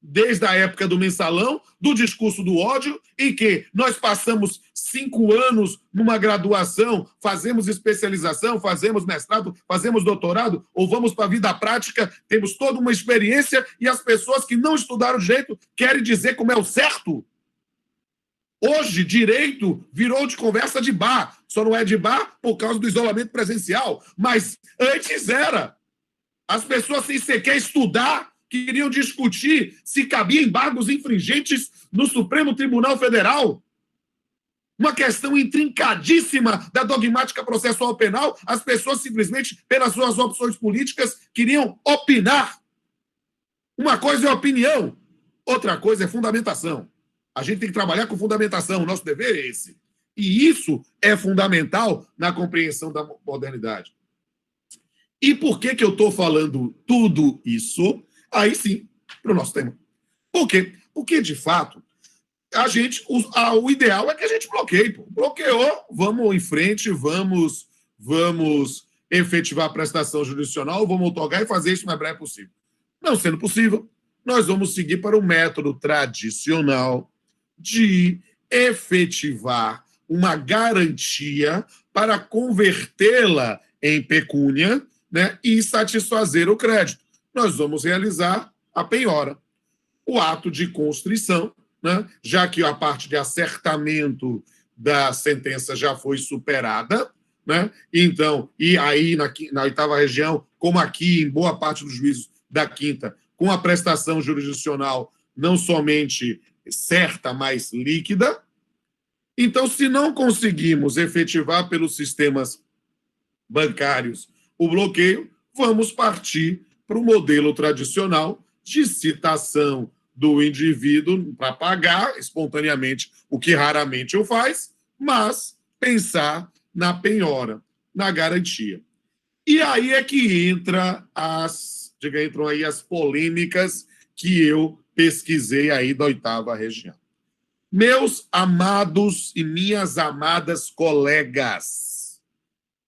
desde a época do mensalão, do discurso do ódio, em que nós passamos 5 anos numa graduação, fazemos especialização, fazemos mestrado, fazemos doutorado, ou vamos para a vida prática, temos toda uma experiência, e as pessoas que não estudaram direito querem dizer como é o certo. Hoje, direito virou de conversa de bar. Só não é de bar por causa do isolamento presencial, mas antes era. As pessoas, sem sequer estudar, queriam discutir se cabia embargos infringentes no Supremo Tribunal Federal. Uma questão intrincadíssima da dogmática processual penal, as pessoas simplesmente, pelas suas opções políticas, queriam opinar. Uma coisa é opinião, outra coisa é fundamentação. A gente tem que trabalhar com fundamentação, o nosso dever é esse. E isso é fundamental na compreensão da modernidade. E por que eu estou falando tudo isso? Aí sim, para o nosso tema. Por quê? Porque, de fato, o ideal é que a gente bloqueie. Pô. Bloqueou, vamos em frente, vamos efetivar a prestação jurisdicional, vamos otorgar e fazer isso o mais breve possível. Não sendo possível, nós vamos seguir para o método tradicional de efetivar uma garantia para convertê-la em pecúnia, né, e satisfazer o crédito. Nós vamos realizar a penhora, o ato de constrição, né, já que a parte de acertamento da sentença já foi superada, né, então, e aí na oitava região, como aqui em boa parte dos juízos da quinta, com a prestação jurisdicional não somente certa, mas líquida. Então, se não conseguimos efetivar pelos sistemas bancários o bloqueio, vamos partir para o modelo tradicional de citação do indivíduo para pagar espontaneamente, o que raramente o faz, mas pensar na penhora, na garantia. E aí é que entram aí as polêmicas que eu pesquisei aí da oitava região. Meus amados e minhas amadas colegas,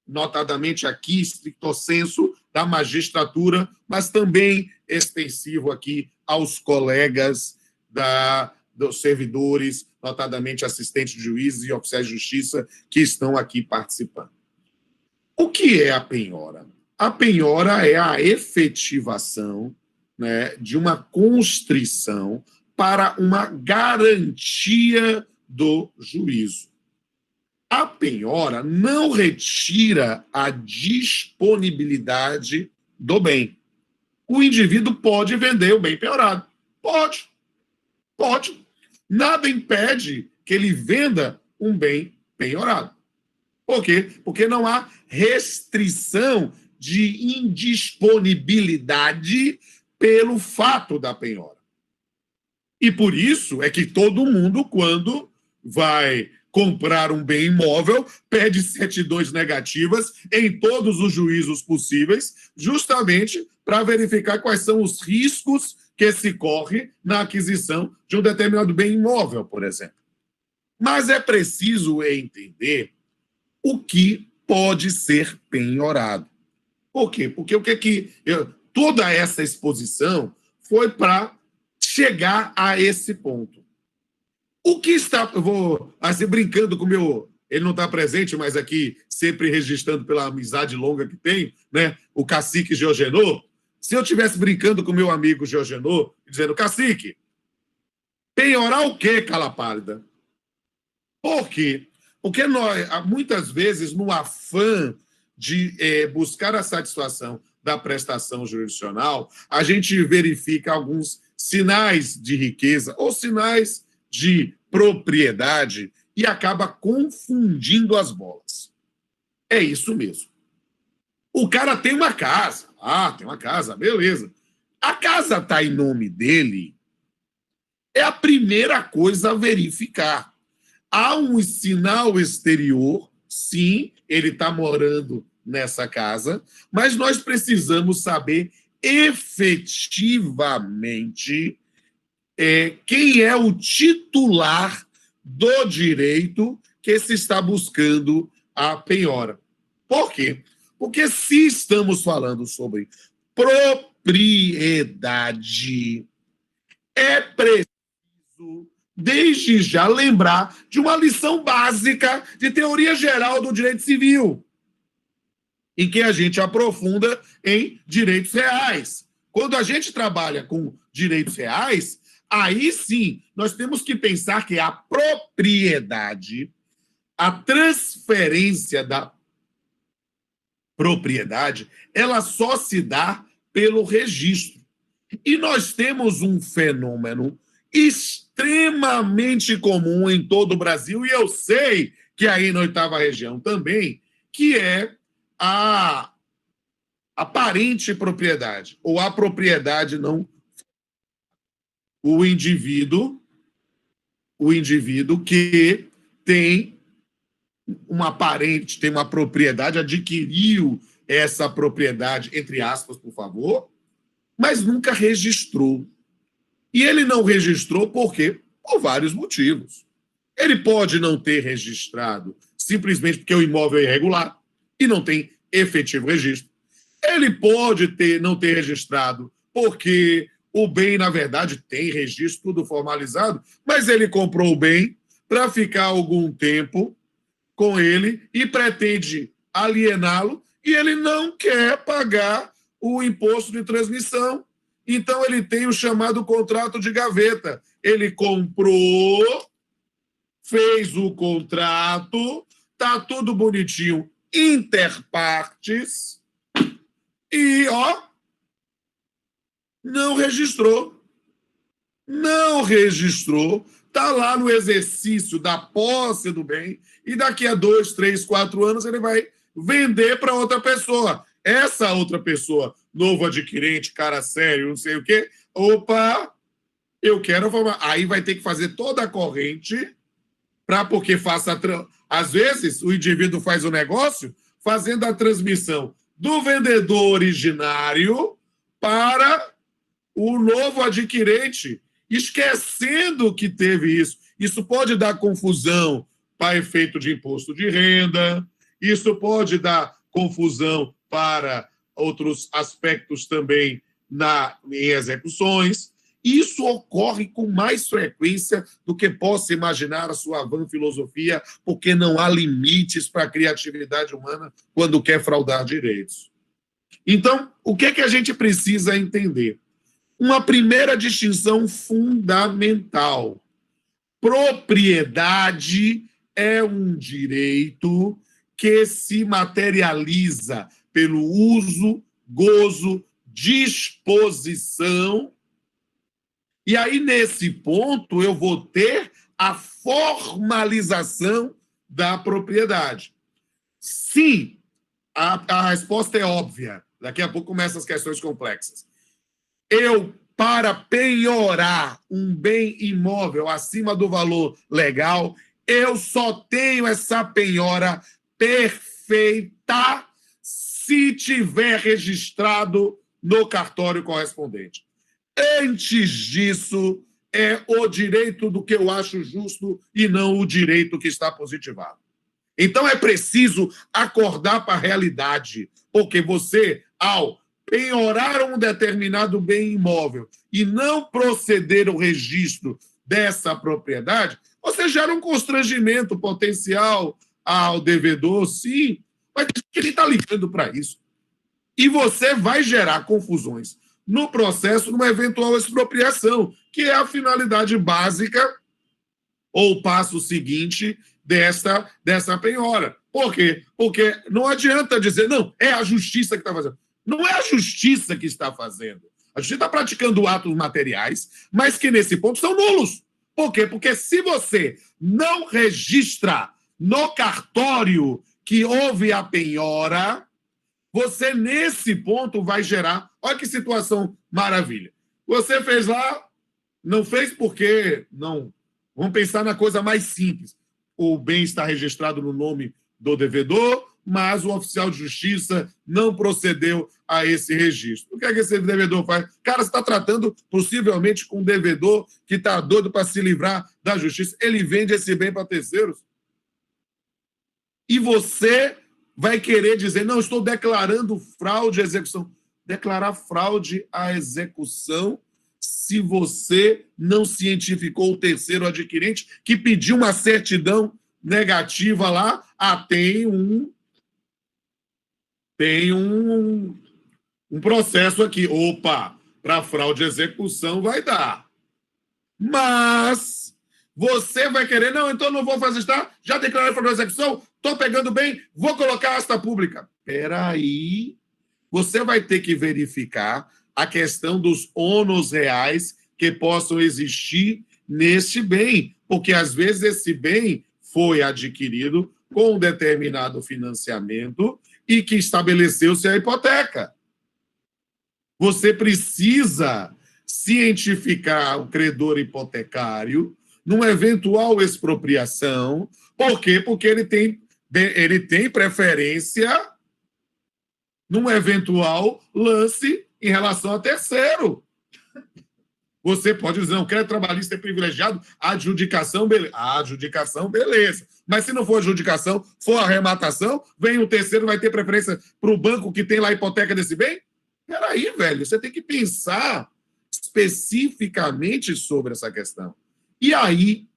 notadamente aqui, stricto sensu, da magistratura, mas também extensivo aqui aos colegas dos servidores, notadamente assistentes de juízes e oficiais de justiça que estão aqui participando. O que é a penhora? A penhora é a efetivação, né, de uma constrição para uma garantia do juízo. A penhora não retira a disponibilidade do bem. O indivíduo pode vender o bem penhorado. Pode. Nada impede que ele venda um bem penhorado. Por quê? Porque não há restrição de indisponibilidade pelo fato da penhora. E por isso é que todo mundo, quando vai comprar um bem imóvel, pede certidões negativas em todos os juízos possíveis, justamente para verificar quais são os riscos que se corre na aquisição de um determinado bem imóvel, por exemplo. Mas é preciso entender o que pode ser penhorado. Por quê? Porque toda essa exposição foi para chegar a esse ponto. O que está... Eu vou assim, brincando com o meu... Ele não está presente, mas aqui, sempre registrando pela amizade longa que tem, né? O cacique Georgenô. Se eu estivesse brincando com o meu amigo Georgenô, dizendo, cacique, penhorar o quê, cala pálida? Por quê? Porque nós, muitas vezes, no afã de buscar a satisfação da prestação jurisdicional, a gente verifica alguns sinais de riqueza ou sinais de propriedade e acaba confundindo as bolas. É isso mesmo. O cara tem uma casa. Tem uma casa, beleza. A casa está em nome dele. É a primeira coisa a verificar. Há um sinal exterior, sim, ele está morando nessa casa, mas nós precisamos saber efetivamente quem é o titular do direito que se está buscando a penhora. Por quê? Porque se estamos falando sobre propriedade, é preciso desde já lembrar de uma lição básica de teoria geral do direito civil, em que a gente aprofunda em direitos reais. Quando a gente trabalha com direitos reais, aí sim, nós temos que pensar que a propriedade, a transferência da propriedade, ela só se dá pelo registro. E nós temos um fenômeno extremamente comum em todo o Brasil, e eu sei que aí na 8ª região também, que é a aparente propriedade, ou a propriedade não. O indivíduo que tem tem uma propriedade, adquiriu essa propriedade, entre aspas, por favor, mas nunca registrou. E ele não registrou por quê? Por vários motivos. Ele pode não ter registrado simplesmente porque o imóvel é irregular e não tem efetivo registro. Ele pode não ter registrado porque o bem, na verdade, tem registro, tudo formalizado, mas ele comprou o bem para ficar algum tempo com ele e pretende aliená-lo e ele não quer pagar o imposto de transmissão. Então, ele tem o chamado contrato de gaveta. Ele comprou, fez o contrato, está tudo bonitinho, interpartes, e, não registrou. Não registrou, está lá no exercício da posse do bem, e daqui a 2, 3, 4 anos ele vai vender para outra pessoa. Essa outra pessoa, novo adquirente, cara sério, não sei o quê, opa, eu quero formar. Aí vai ter que fazer toda a corrente porque faça. Às vezes, o indivíduo faz o negócio fazendo a transmissão do vendedor originário para o novo adquirente, esquecendo que teve isso. Isso pode dar confusão para efeito de imposto de renda, isso pode dar confusão para outros aspectos também em execuções. Isso ocorre com mais frequência do que possa imaginar a sua vã filosofia, porque não há limites para a criatividade humana quando quer fraudar direitos. Então, o que é que a gente precisa entender? Uma primeira distinção fundamental. Propriedade é um direito que se materializa pelo uso, gozo, disposição. E aí, nesse ponto, eu vou ter a formalização da propriedade. Sim, a resposta é óbvia. Daqui a pouco começam as questões complexas. Para penhorar um bem imóvel acima do valor legal, eu só tenho essa penhora perfeita se tiver registrado no cartório correspondente. Antes disso, é o direito do que eu acho justo e não o direito que está positivado. Então, é preciso acordar para a realidade, porque você, ao penhorar um determinado bem imóvel e não proceder ao registro dessa propriedade, você gera um constrangimento potencial ao devedor, sim, mas ele está ligando para isso. E você vai gerar confusões no processo, numa eventual expropriação, que é a finalidade básica ou o passo seguinte dessa penhora. Por quê? Porque não adianta dizer, não, é a justiça que está fazendo. Não é a justiça que está fazendo. A justiça está praticando atos materiais, mas que nesse ponto são nulos. Por quê? Porque se você não registra no cartório que houve a penhora, você nesse ponto vai gerar... Olha que situação maravilha. Você fez lá, não fez porque não... Vamos pensar na coisa mais simples. O bem está registrado no nome do devedor, mas o oficial de justiça não procedeu a esse registro. O que é que esse devedor faz? Cara, você está tratando possivelmente com um devedor que está doido para se livrar da justiça. Ele vende esse bem para terceiros. E você vai querer dizer, não, estou declarando fraude à execução. Declarar fraude à execução se você não cientificou o terceiro adquirente que pediu uma certidão negativa lá, tem um processo aqui. Opa, para fraude à execução vai dar. Mas você vai querer, não, então não vou fazer, tá? Já declarei fraude à execução, estou pegando bem, vou colocar a asta pública. Espera aí, você vai ter que verificar a questão dos ônus reais que possam existir neste bem, porque às vezes esse bem foi adquirido com um determinado financiamento e que estabeleceu-se a hipoteca. Você precisa cientificar o credor hipotecário numa eventual expropriação. Por quê? Porque ele tem preferência num eventual lance em relação a terceiro. Você pode dizer, não, crédito trabalhista é privilegiado, adjudicação, beleza. Adjudicação, beleza. Mas se não for adjudicação, for arrematação, vem um terceiro, vai ter preferência para o banco que tem lá a hipoteca desse bem? Peraí, velho, você tem que pensar especificamente sobre essa questão. E aí,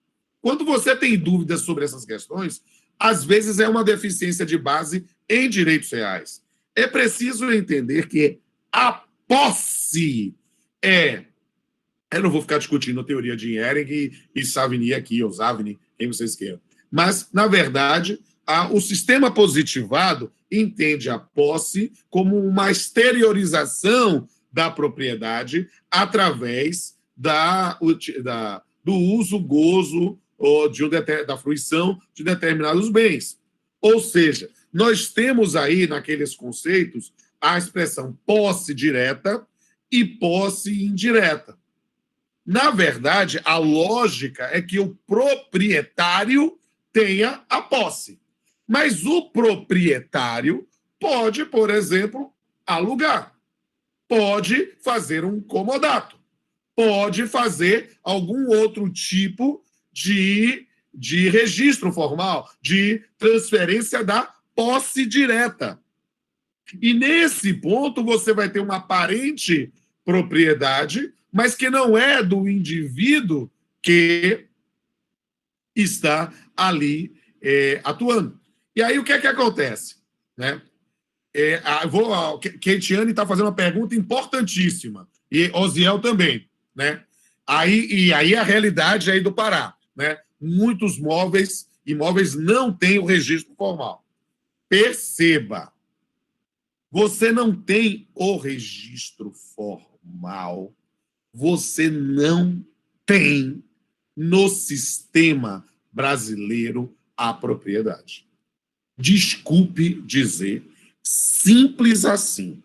quando você tem dúvidas sobre essas questões, às vezes é uma deficiência de base em direitos reais. É preciso entender que a posse eu não vou ficar discutindo a teoria de Ehring e Savigny aqui, ou Savigny, quem vocês queiram. Mas, na verdade, o sistema positivado entende a posse como uma exteriorização da propriedade através do uso, gozo ou da fruição de determinados bens. Ou seja, nós temos aí, naqueles conceitos, a expressão posse direta e posse indireta. Na verdade, a lógica é que o proprietário tenha a posse. Mas o proprietário pode, por exemplo, alugar. Pode fazer um comodato. Pode fazer algum outro tipo de registro formal, de transferência da posse direta. E nesse ponto você vai ter uma aparente propriedade, mas que não é do indivíduo que está ali atuando. E aí o que é que acontece? Né? Keitiane está fazendo uma pergunta importantíssima, e Osiel também. Né? E aí a realidade aí do Pará. Né? Muitos imóveis não têm o registro formal. Perceba, você não tem o registro formal, você não tem no sistema brasileiro a propriedade. Desculpe dizer, simples assim.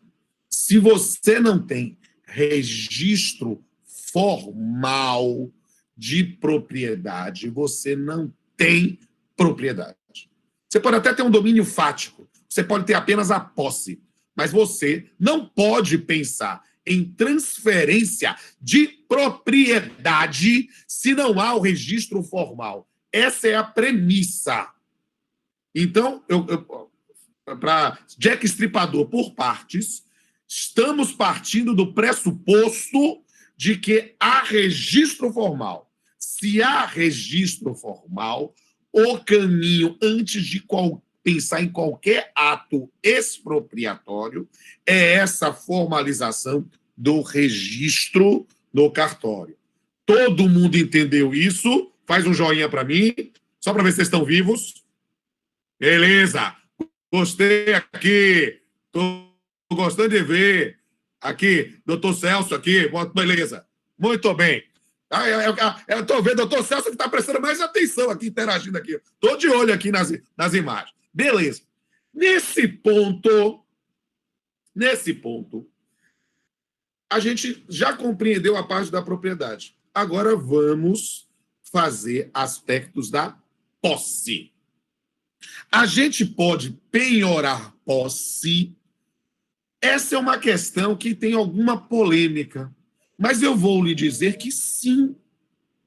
Se você não tem registro formal de propriedade, você não tem propriedade. Você pode até ter um domínio fático, você pode ter apenas a posse, mas você não pode pensar em transferência de propriedade se não há o registro formal. Essa é a premissa. Então, para Jack Stripador por partes, estamos partindo do pressuposto de que há registro formal. Se há registro formal, o caminho, antes de pensar em qualquer ato expropriatório, é essa formalização do registro no cartório. Todo mundo entendeu isso? Faz um joinha para mim, só para ver se vocês estão vivos. Beleza. Gostei aqui. Estou gostando de ver. Aqui, doutor Celso aqui. Beleza. Muito bem. Eu estou vendo o doutor Celso que está prestando mais atenção aqui, interagindo aqui. Estou de olho aqui nas imagens. Beleza. Nesse ponto, a gente já compreendeu a parte da propriedade. Agora vamos fazer aspectos da posse. A gente pode penhorar posse. Essa é uma questão que tem alguma polêmica, mas eu vou lhe dizer que sim.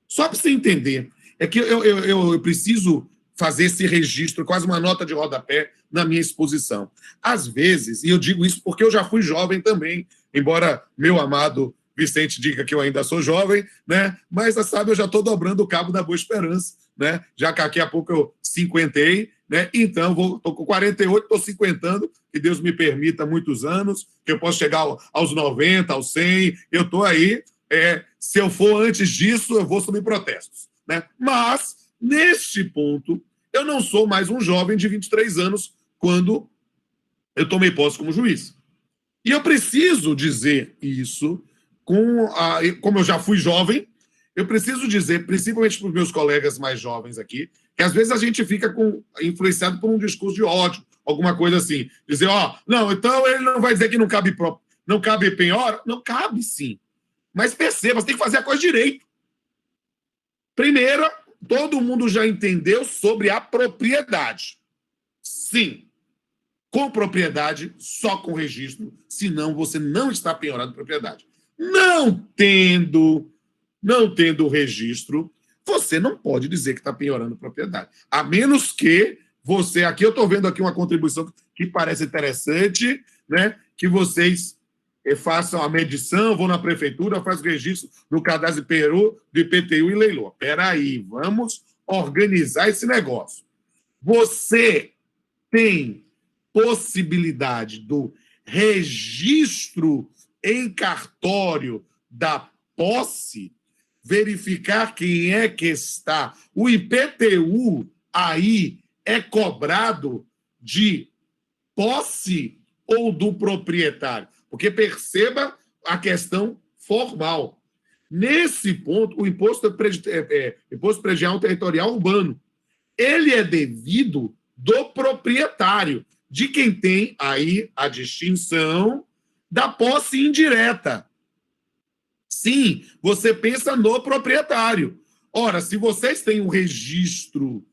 Só para você entender. É que eu preciso fazer esse registro, quase uma nota de rodapé na minha exposição. Às vezes, e eu digo isso porque eu já fui jovem também, embora meu amado Vicente diga que eu ainda sou jovem, né? Mas, sabe, eu já estou dobrando o cabo da Boa Esperança, né? Já que daqui a pouco eu cinquentei, né? Então, estou com 48, estou cinquentando, que Deus me permita muitos anos, que eu possa chegar aos 90, aos 100, eu estou aí. Se eu for antes disso, eu vou subir protestos, né? Mas, neste ponto, eu não sou mais um jovem de 23 anos quando eu tomei posse como juiz. E eu preciso dizer isso, como eu já fui jovem, eu preciso dizer, principalmente para os meus colegas mais jovens aqui, que às vezes a gente fica influenciado por um discurso de ódio, alguma coisa assim. Dizer, não, então ele não vai dizer que não cabe penhora? Não cabe, sim. Mas perceba, você tem que fazer a coisa direito. Primeiro, todo mundo já entendeu sobre a propriedade. Sim, com propriedade, só com registro, senão você não está penhorando propriedade. Não tendo registro, você não pode dizer que está penhorando propriedade. A menos que você... Aqui eu estou vendo aqui uma contribuição que parece interessante, né? Que vocês façam a medição, vão na prefeitura, fazem o registro no cadastro de IPTU e leiloa. Espera aí, vamos organizar esse negócio. Você tem possibilidade do registro em cartório da posse, verificar quem é que está. O IPTU aí é cobrado de posse ou do proprietário? Porque perceba a questão formal. Nesse ponto, o imposto predial territorial urbano, ele é devido do proprietário, de quem tem aí a distinção da posse indireta. Sim, você pensa no proprietário. Ora, se vocês têm um registro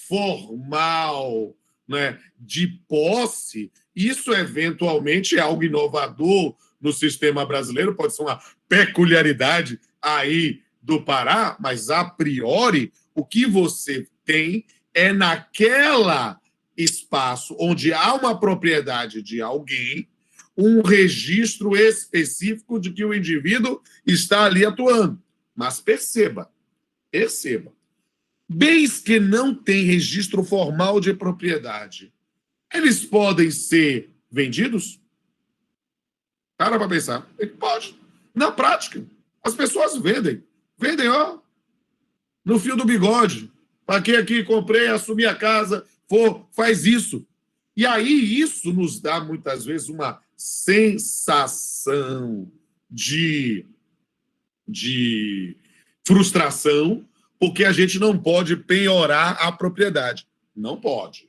formal, né, de posse, isso eventualmente é algo inovador no sistema brasileiro, pode ser uma peculiaridade aí do Pará, mas a priori o que você tem é naquela espaço onde há uma propriedade de alguém, um registro específico de que o indivíduo está ali atuando. Mas perceba, bens que não têm registro formal de propriedade, eles podem ser vendidos? Para pensar. Ele pode. Na prática, as pessoas vendem. Vendem, no fio do bigode. Paguei aqui, comprei, assumi a casa, faz isso. E aí isso nos dá, muitas vezes, uma sensação de frustração, porque a gente não pode penhorar a propriedade. Não pode.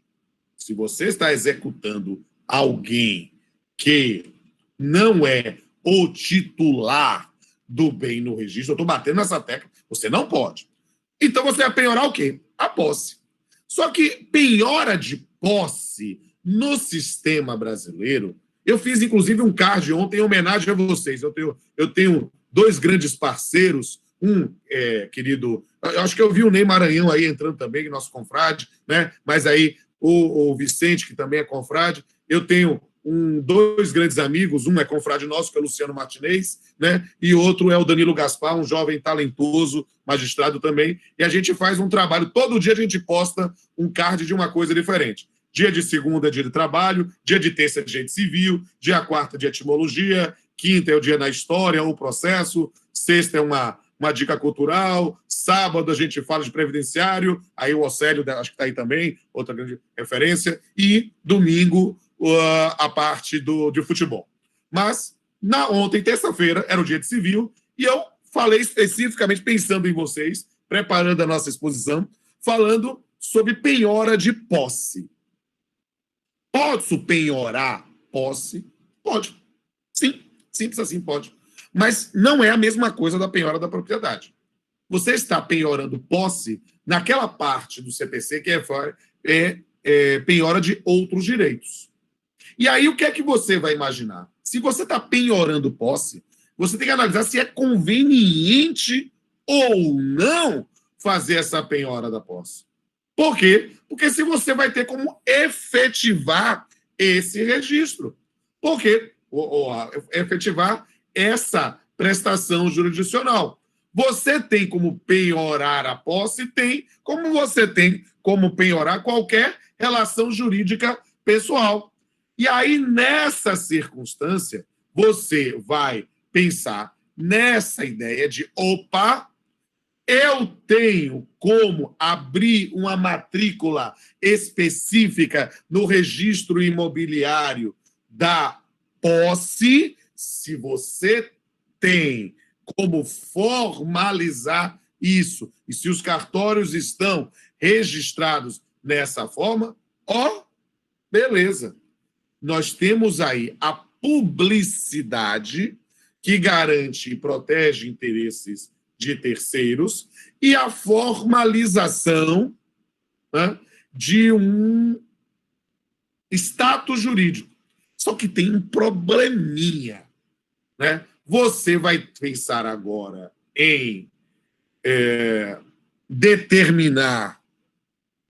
Se você está executando alguém que não é o titular do bem no registro, eu estou batendo nessa tecla, você não pode. Então você vai penhorar o quê? A posse. Só que penhora de posse no sistema brasileiro, eu fiz inclusive um card ontem em homenagem a vocês. Eu tenho dois grandes parceiros, querido, eu acho que eu vi o Ney Maranhão aí entrando também, nosso confrade, né? Mas aí o Vicente, que também é confrade. Eu tenho dois grandes amigos, um é confrade nosso, que é o Luciano Martinez, né? E outro é o Danilo Gaspar, um jovem talentoso, magistrado também, e a gente faz um trabalho, todo dia a gente posta um card de uma coisa diferente. Dia de segunda é dia de trabalho, dia de terça é direito civil, dia quarta é de etimologia, quinta é o dia da história, o processo, sexta é uma dica cultural, sábado a gente fala de previdenciário, aí o Océlio, acho que está aí também, outra grande referência, e domingo a parte de futebol. Mas, ontem, terça-feira, era o dia de civil, e eu falei especificamente, pensando em vocês, preparando a nossa exposição, falando sobre penhora de posse. Posso penhorar posse? Pode. Sim, simples assim, pode. Mas não é a mesma coisa da penhora da propriedade. Você está penhorando posse naquela parte do CPC que é penhora de outros direitos. E aí, o que é que você vai imaginar? Se você está penhorando posse, você tem que analisar se é conveniente ou não fazer essa penhora da posse. Por quê? Porque se você vai ter como efetivar esse registro. Por quê? Efetivar essa prestação jurisdicional. Você tem como penhorar a posse? Tem, como você tem como penhorar qualquer relação jurídica pessoal. E aí, nessa circunstância, você vai pensar nessa ideia de, eu tenho como abrir uma matrícula específica no registro imobiliário da posse, se você tem como formalizar isso, e se os cartórios estão registrados dessa forma, beleza. Nós temos aí a publicidade que garante e protege interesses de terceiros e a formalização, né, de um status jurídico. Só que tem um probleminha, né? Você vai pensar agora em determinar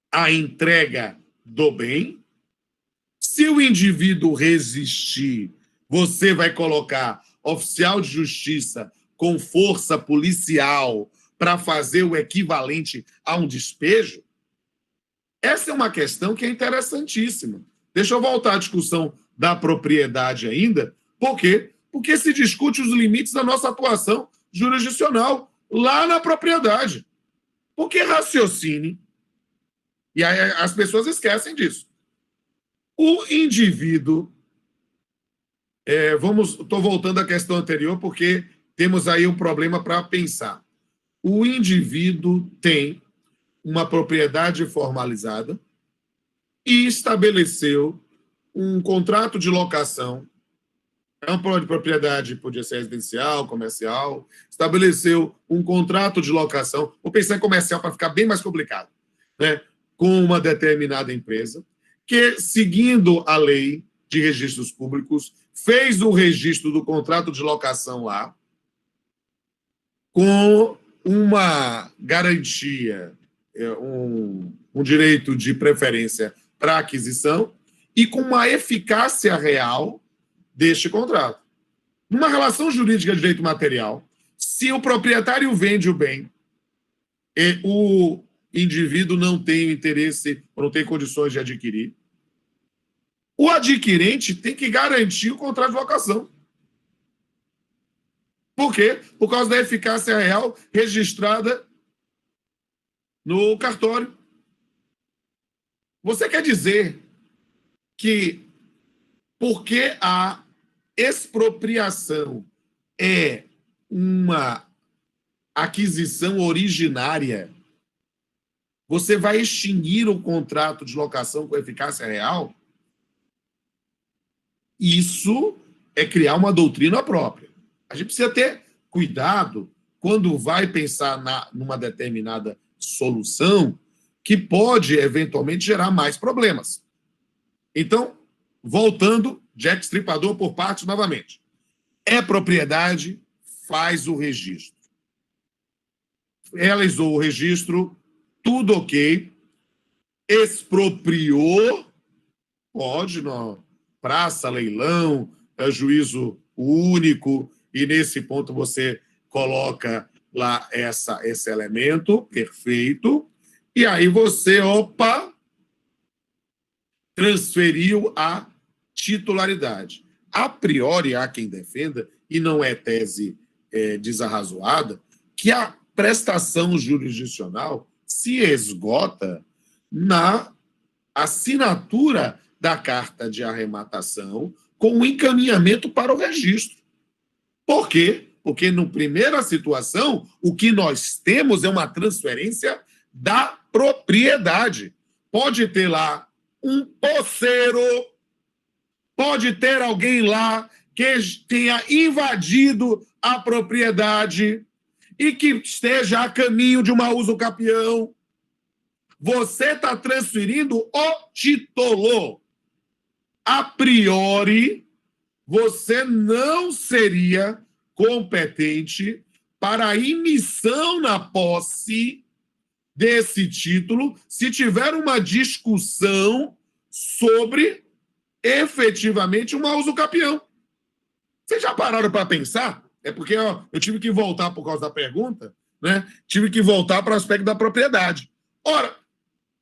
a entrega do bem. Se o indivíduo resistir, você vai colocar oficial de justiça com força policial para fazer o equivalente a um despejo? Essa é uma questão que é interessantíssima. Deixa eu voltar à discussão da propriedade ainda. Por quê? Porque se discute os limites da nossa atuação jurisdicional lá na propriedade. Porque raciocine, e aí as pessoas esquecem disso. O indivíduo... Estou voltando à questão anterior, porque temos aí um problema para pensar. O indivíduo tem uma propriedade formalizada e estabeleceu um contrato de locação. É um plano de propriedade, podia ser residencial, comercial. Estabeleceu um contrato de locação. Vou pensar em comercial para ficar bem mais complicado, né? Com uma determinada empresa, que, seguindo a lei de registros públicos, fez o registro do contrato de locação lá, com uma garantia, um direito de preferência para aquisição e com uma eficácia real deste contrato. Numa relação jurídica de direito material, se o proprietário vende o bem e o indivíduo não tem interesse ou não tem condições de adquirir, o adquirente tem que garantir o contrato de locação. Por quê? Por causa da eficácia real registrada no cartório. Você quer dizer que, porque a expropriação é uma aquisição originária, você vai extinguir o contrato de locação com eficácia real? Isso é criar uma doutrina própria. A gente precisa ter cuidado quando vai pensar numa determinada solução que pode, eventualmente, gerar mais problemas. Então, voltando, Jack Stripador por partes novamente. É propriedade, faz o registro. Realizou o registro, tudo ok. Expropriou, pode, não. Praça, leilão, juízo único, e nesse ponto você coloca lá esse elemento, perfeito, e aí você, transferiu a titularidade. A priori, há quem defenda, e não é tese desarrazoada, que a prestação jurisdicional se esgota na assinatura da carta de arrematação com o encaminhamento para o registro. Por quê? Porque, na primeira situação, o que nós temos é uma transferência da propriedade. Pode ter lá um posseiro, pode ter alguém lá que tenha invadido a propriedade e que esteja a caminho de uma usucapião. Você está transferindo o título. A priori, você não seria competente para a emissão na posse desse título se tiver uma discussão sobre efetivamente uma usucapião. Vocês já pararam para pensar? É porque eu tive que voltar por causa da pergunta, né? Tive que voltar para o aspecto da propriedade. Ora,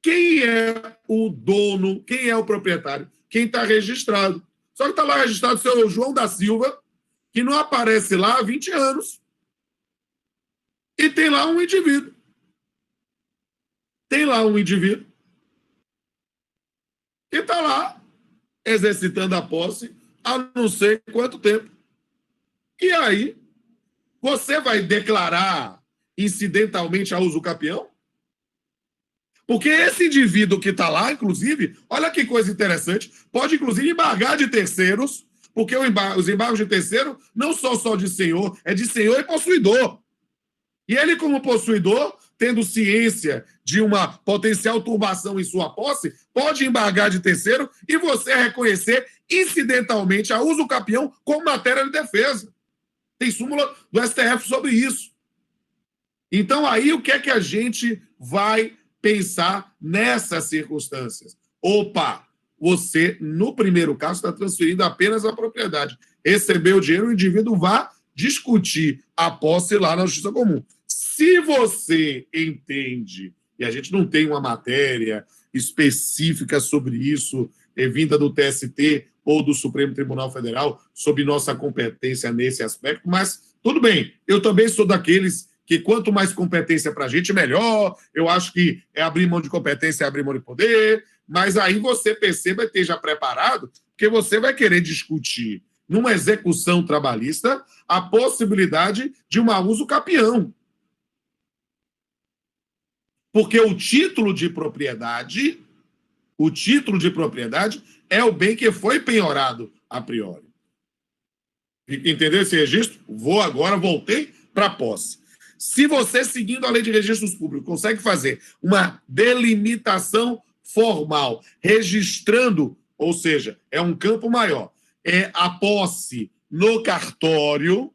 quem é o dono, quem é o proprietário? Quem está registrado. Só que está lá registrado o seu João da Silva, que não aparece lá há 20 anos. E tem lá um indivíduo. Tem lá um indivíduo que está lá exercitando a posse há não sei quanto tempo. E aí, você vai declarar incidentalmente a usucapião? Porque esse indivíduo que está lá, inclusive, olha que coisa interessante, pode inclusive embargar de terceiros, porque os embargos de terceiro não são só de senhor, é de senhor e possuidor. E ele, como possuidor, tendo ciência de uma potencial turbação em sua posse, pode embargar de terceiro e você reconhecer incidentalmente a usucapião como matéria de defesa. Tem súmula do STF sobre isso. Então, aí, o que é que a gente vai pensar nessas circunstâncias? Opa, você, no primeiro caso, está transferindo apenas a propriedade. Recebeu o dinheiro, o indivíduo vai discutir a posse lá na Justiça Comum. Se você entende, e a gente não tem uma matéria específica sobre isso, vinda do TST ou do Supremo Tribunal Federal, sob nossa competência nesse aspecto, mas tudo bem, eu também sou daqueles que quanto mais competência para a gente, melhor. Eu acho que é abrir mão de competência, é abrir mão de poder, mas aí você perceba e esteja preparado, porque você vai querer discutir numa execução trabalhista a possibilidade de um uso capião. Porque o título de propriedade é o bem que foi penhorado a priori. Entendeu esse registro? Voltei para a posse. Se você, seguindo a lei de registros públicos, consegue fazer uma delimitação formal, registrando, ou seja, é um campo maior, é a posse no cartório,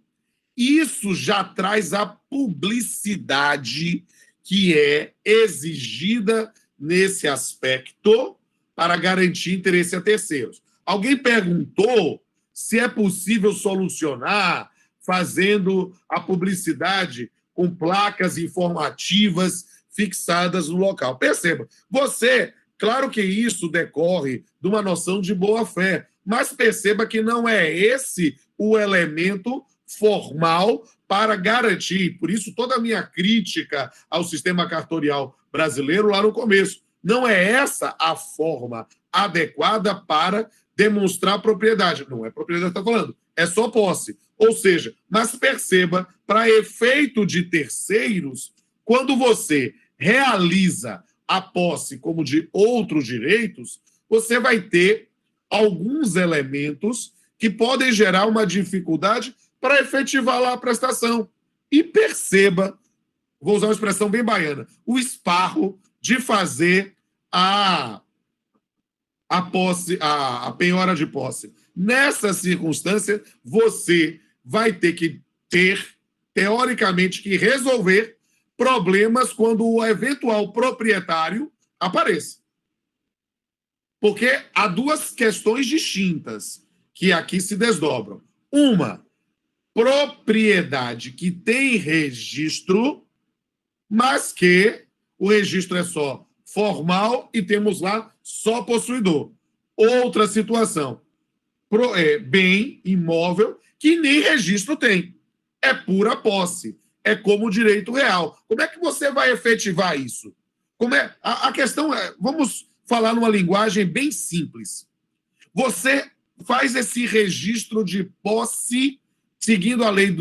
isso já traz a publicidade que é exigida nesse aspecto para garantir interesse a terceiros. Alguém perguntou se é possível solucionar fazendo a publicidade com placas informativas fixadas no local. Perceba, claro que isso decorre de uma noção de boa-fé, mas perceba que não é esse o elemento formal para garantir. Por isso, toda a minha crítica ao sistema cartorial brasileiro lá no começo. Não é essa a forma adequada para demonstrar propriedade. Não é propriedade que está falando, é só posse. Ou seja, mas perceba, para efeito de terceiros, quando você realiza a posse como de outros direitos, você vai ter alguns elementos que podem gerar uma dificuldade para efetivar lá a prestação. E perceba, vou usar uma expressão bem baiana, o esparro de fazer a posse, a penhora de posse. Nessa circunstância, você vai ter que teoricamente, que resolver problemas quando o eventual proprietário apareça. Porque há duas questões distintas que aqui se desdobram. Uma, propriedade que tem registro, mas que o registro é só formal e temos lá só possuidor. Outra situação, bem imóvel que nem registro tem. É pura posse. É como direito real. Como é que você vai efetivar isso? A questão é, vamos falar numa linguagem bem simples. Você faz esse registro de posse, seguindo a lei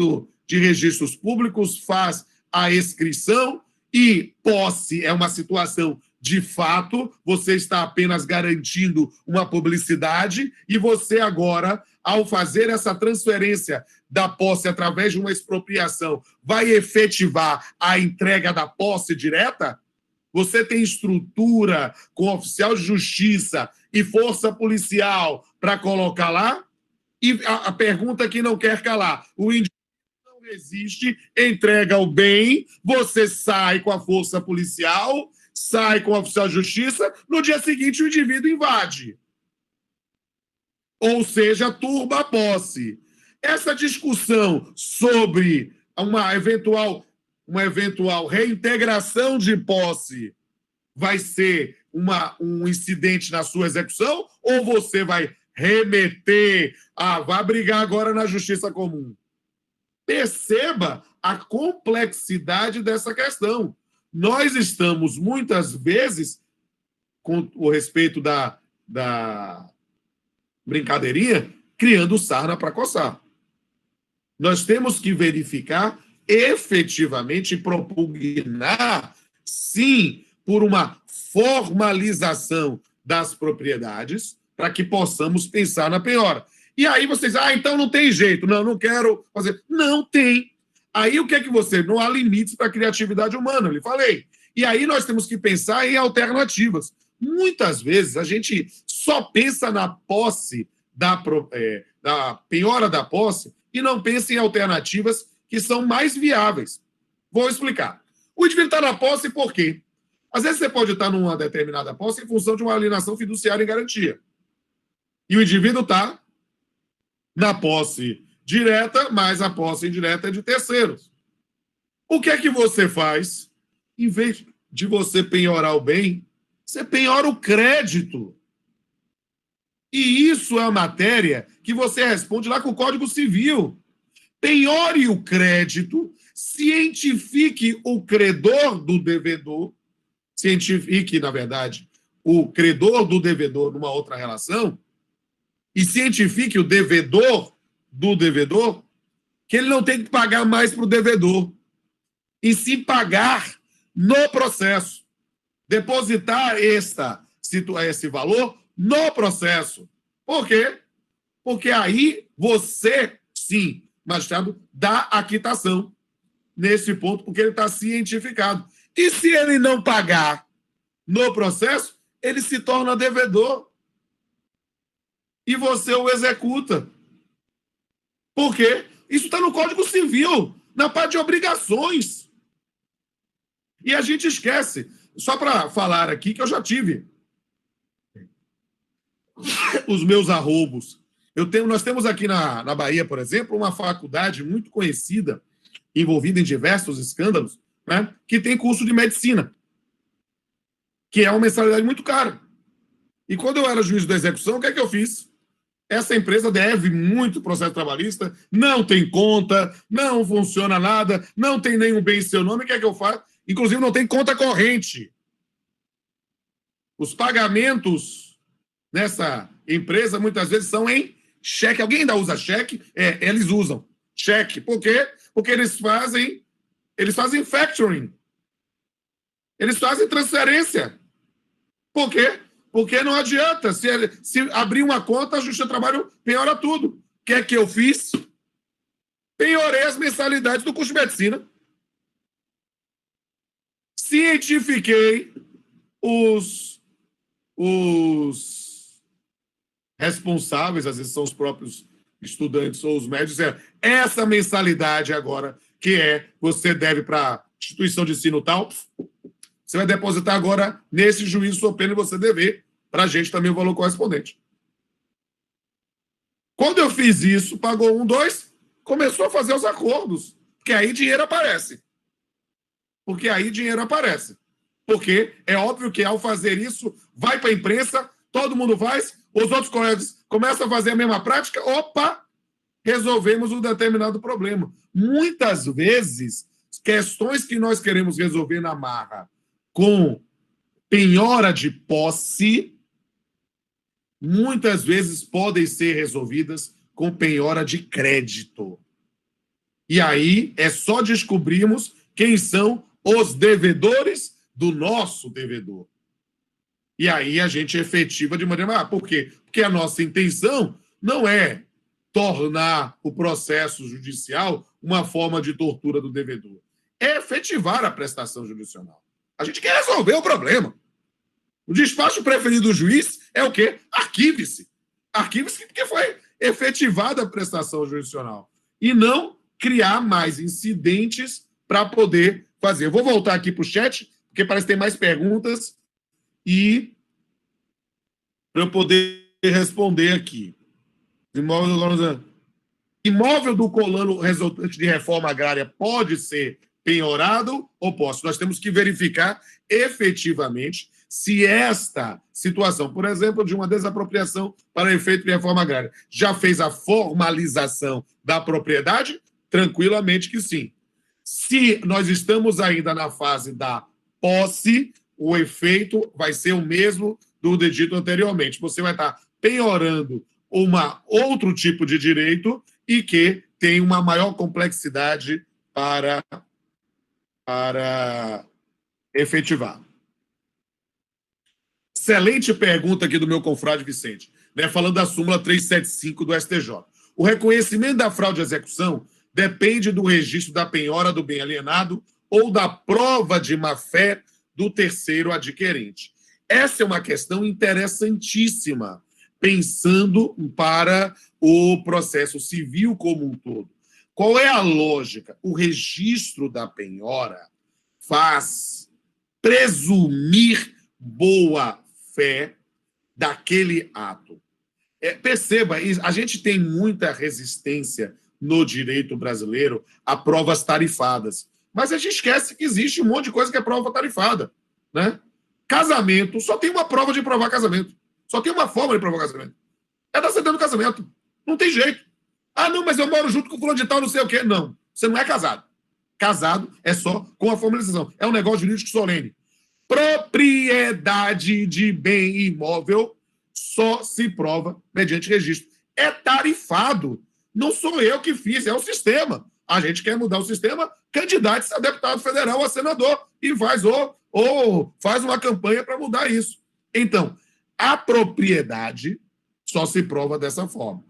de registros públicos, faz a inscrição e posse é uma situação de fato, você está apenas garantindo uma publicidade e você agora, ao fazer essa transferência da posse através de uma expropriação, vai efetivar a entrega da posse direta? Você tem estrutura com oficial de justiça e força policial para colocar lá? E a pergunta que não quer calar, o indivíduo não resiste, entrega o bem, você sai com a força policial, sai com o oficial de justiça, no dia seguinte o indivíduo invade. Ou seja, turba a posse. Essa discussão sobre uma eventual reintegração de posse vai ser um incidente na sua execução ou você vai remeter, vai brigar agora na Justiça Comum? Perceba a complexidade dessa questão. Nós estamos, muitas vezes, com o respeito da brincadeirinha, criando sarna para coçar. Nós temos que verificar efetivamente e propugnar, sim, por uma formalização das propriedades para que possamos pensar na penhora. E aí vocês, então não tem jeito, não quero fazer. Não tem. Aí o que é que você... Não há limites para a criatividade humana, eu lhe falei. E aí nós temos que pensar em alternativas. Muitas vezes a gente só pensa na posse, da penhora da posse, e não pensa em alternativas que são mais viáveis. Vou explicar. O indivíduo está na posse por quê? Às vezes você pode estar numa determinada posse em função de uma alienação fiduciária em garantia. E o indivíduo está na posse direta, mas a posse indireta é de terceiros. O que é que você faz? Em vez de você penhorar o bem, você penhora o crédito. E isso é a matéria que você responde lá com o Código Civil. Penhore o crédito, cientifique o credor do devedor, cientifique, na verdade, o credor do devedor numa outra relação, e cientifique o devedor do devedor, que ele não tem que pagar mais para o devedor, e sim pagar no processo. Depositar esse valor no processo. Por quê? Porque aí você, sim, magistrado, dá a quitação nesse ponto, porque ele está cientificado. E se ele não pagar no processo, ele se torna devedor. E você o executa. Por quê? Isso está no Código Civil, na parte de obrigações. E a gente esquece. Só para falar aqui que eu já tive os meus arroubos. Nós temos aqui na Bahia, por exemplo, uma faculdade muito conhecida, envolvida em diversos escândalos, né, que tem curso de medicina, que é uma mensalidade muito cara. E quando eu era juiz da execução, o que é que eu fiz? Essa empresa deve muito processo trabalhista, não tem conta, não funciona nada, não tem nenhum bem em seu nome, o que é que eu faço? Inclusive, não tem conta corrente. Os pagamentos nessa empresa, muitas vezes, são em cheque. Alguém ainda usa cheque? Eles usam cheque. Por quê? Porque eles fazem factoring. Eles fazem transferência. Por quê? Porque não adianta. Se abrir uma conta, a Justiça do Trabalho penhora tudo. O que é que eu fiz? Penhorei as mensalidades do curso de medicina. Cientifiquei os responsáveis, às vezes são os próprios estudantes ou os médicos, essa mensalidade agora, que você deve para a instituição de ensino tal, você vai depositar agora nesse juízo sua pena e você dever para a gente também o valor correspondente. Quando eu fiz isso, pagou 1, 2, começou a fazer os acordos, porque aí dinheiro aparece. Porque é óbvio que ao fazer isso, vai para a imprensa, todo mundo faz, os outros colegas começam a fazer a mesma prática, opa, resolvemos um determinado problema. Muitas vezes, questões que nós queremos resolver na marra com penhora de posse, muitas vezes podem ser resolvidas com penhora de crédito. E aí é só descobrirmos quem são os devedores do nosso devedor. E aí a gente efetiva de maneira... por quê? Porque a nossa intenção não é tornar o processo judicial uma forma de tortura do devedor. É efetivar a prestação judicial. A gente quer resolver o problema. O despacho preferido do juiz é o quê? Arquive-se. Arquive-se porque foi efetivada a prestação judicial. E não criar mais incidentes para poder fazer. Eu vou voltar aqui para o chat, porque parece que tem mais perguntas, e para eu poder responder aqui. Imóvel do colono resultante de reforma agrária pode ser penhorado ou posse? Nós temos que verificar efetivamente se esta situação, por exemplo, de uma desapropriação para efeito de reforma agrária, já fez a formalização da propriedade? Tranquilamente que sim. Se nós estamos ainda na fase da posse, o efeito vai ser o mesmo do dito anteriormente. Você vai estar penhorando outro tipo de direito e que tem uma maior complexidade para efetivar. Excelente pergunta aqui do meu confrade Vicente, né, falando da súmula 375 do STJ. O reconhecimento da fraude à execução depende do registro da penhora do bem alienado ou da prova de má-fé do terceiro adquirente. Essa é uma questão interessantíssima, pensando para o processo civil como um todo. Qual é a lógica? O registro da penhora faz presumir boa-fé daquele ato. Perceba, a gente tem muita resistência no direito brasileiro a provas tarifadas, mas a gente esquece que existe um monte de coisa que é prova tarifada, né? Casamento, só tem uma prova de provar casamento. Só tem uma forma de provar casamento. É dar certidão do casamento. Não tem jeito. Ah, não, mas eu moro junto com o fulano de tal, não sei o quê. Não, você não é casado. Casado é só com a formalização. É um negócio jurídico solene. Propriedade de bem imóvel só se prova mediante registro. É tarifado. Não sou eu que fiz, é o sistema. A gente quer mudar o sistema, candidate-se a deputado federal, a senador, e faz ou faz uma campanha para mudar isso. Então, a propriedade só se prova dessa forma.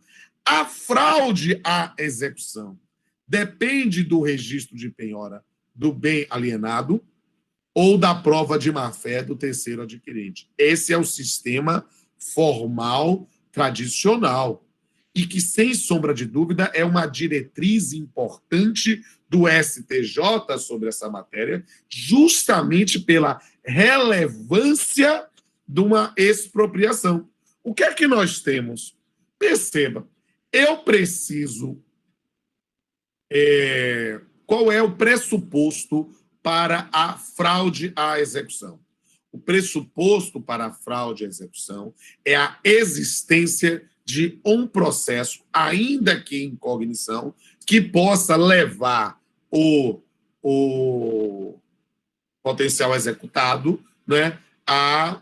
A fraude à execução depende do registro de penhora do bem alienado ou da prova de má-fé do terceiro adquirente. Esse é o sistema formal tradicional e que, sem sombra de dúvida, é uma diretriz importante do STJ sobre essa matéria, justamente pela relevância de uma expropriação. O que é que nós temos? Perceba, eu preciso... qual é o pressuposto para a fraude à execução? O pressuposto para a fraude à execução é a existência de um processo, ainda que em cognição, que possa levar o potencial executado, né, à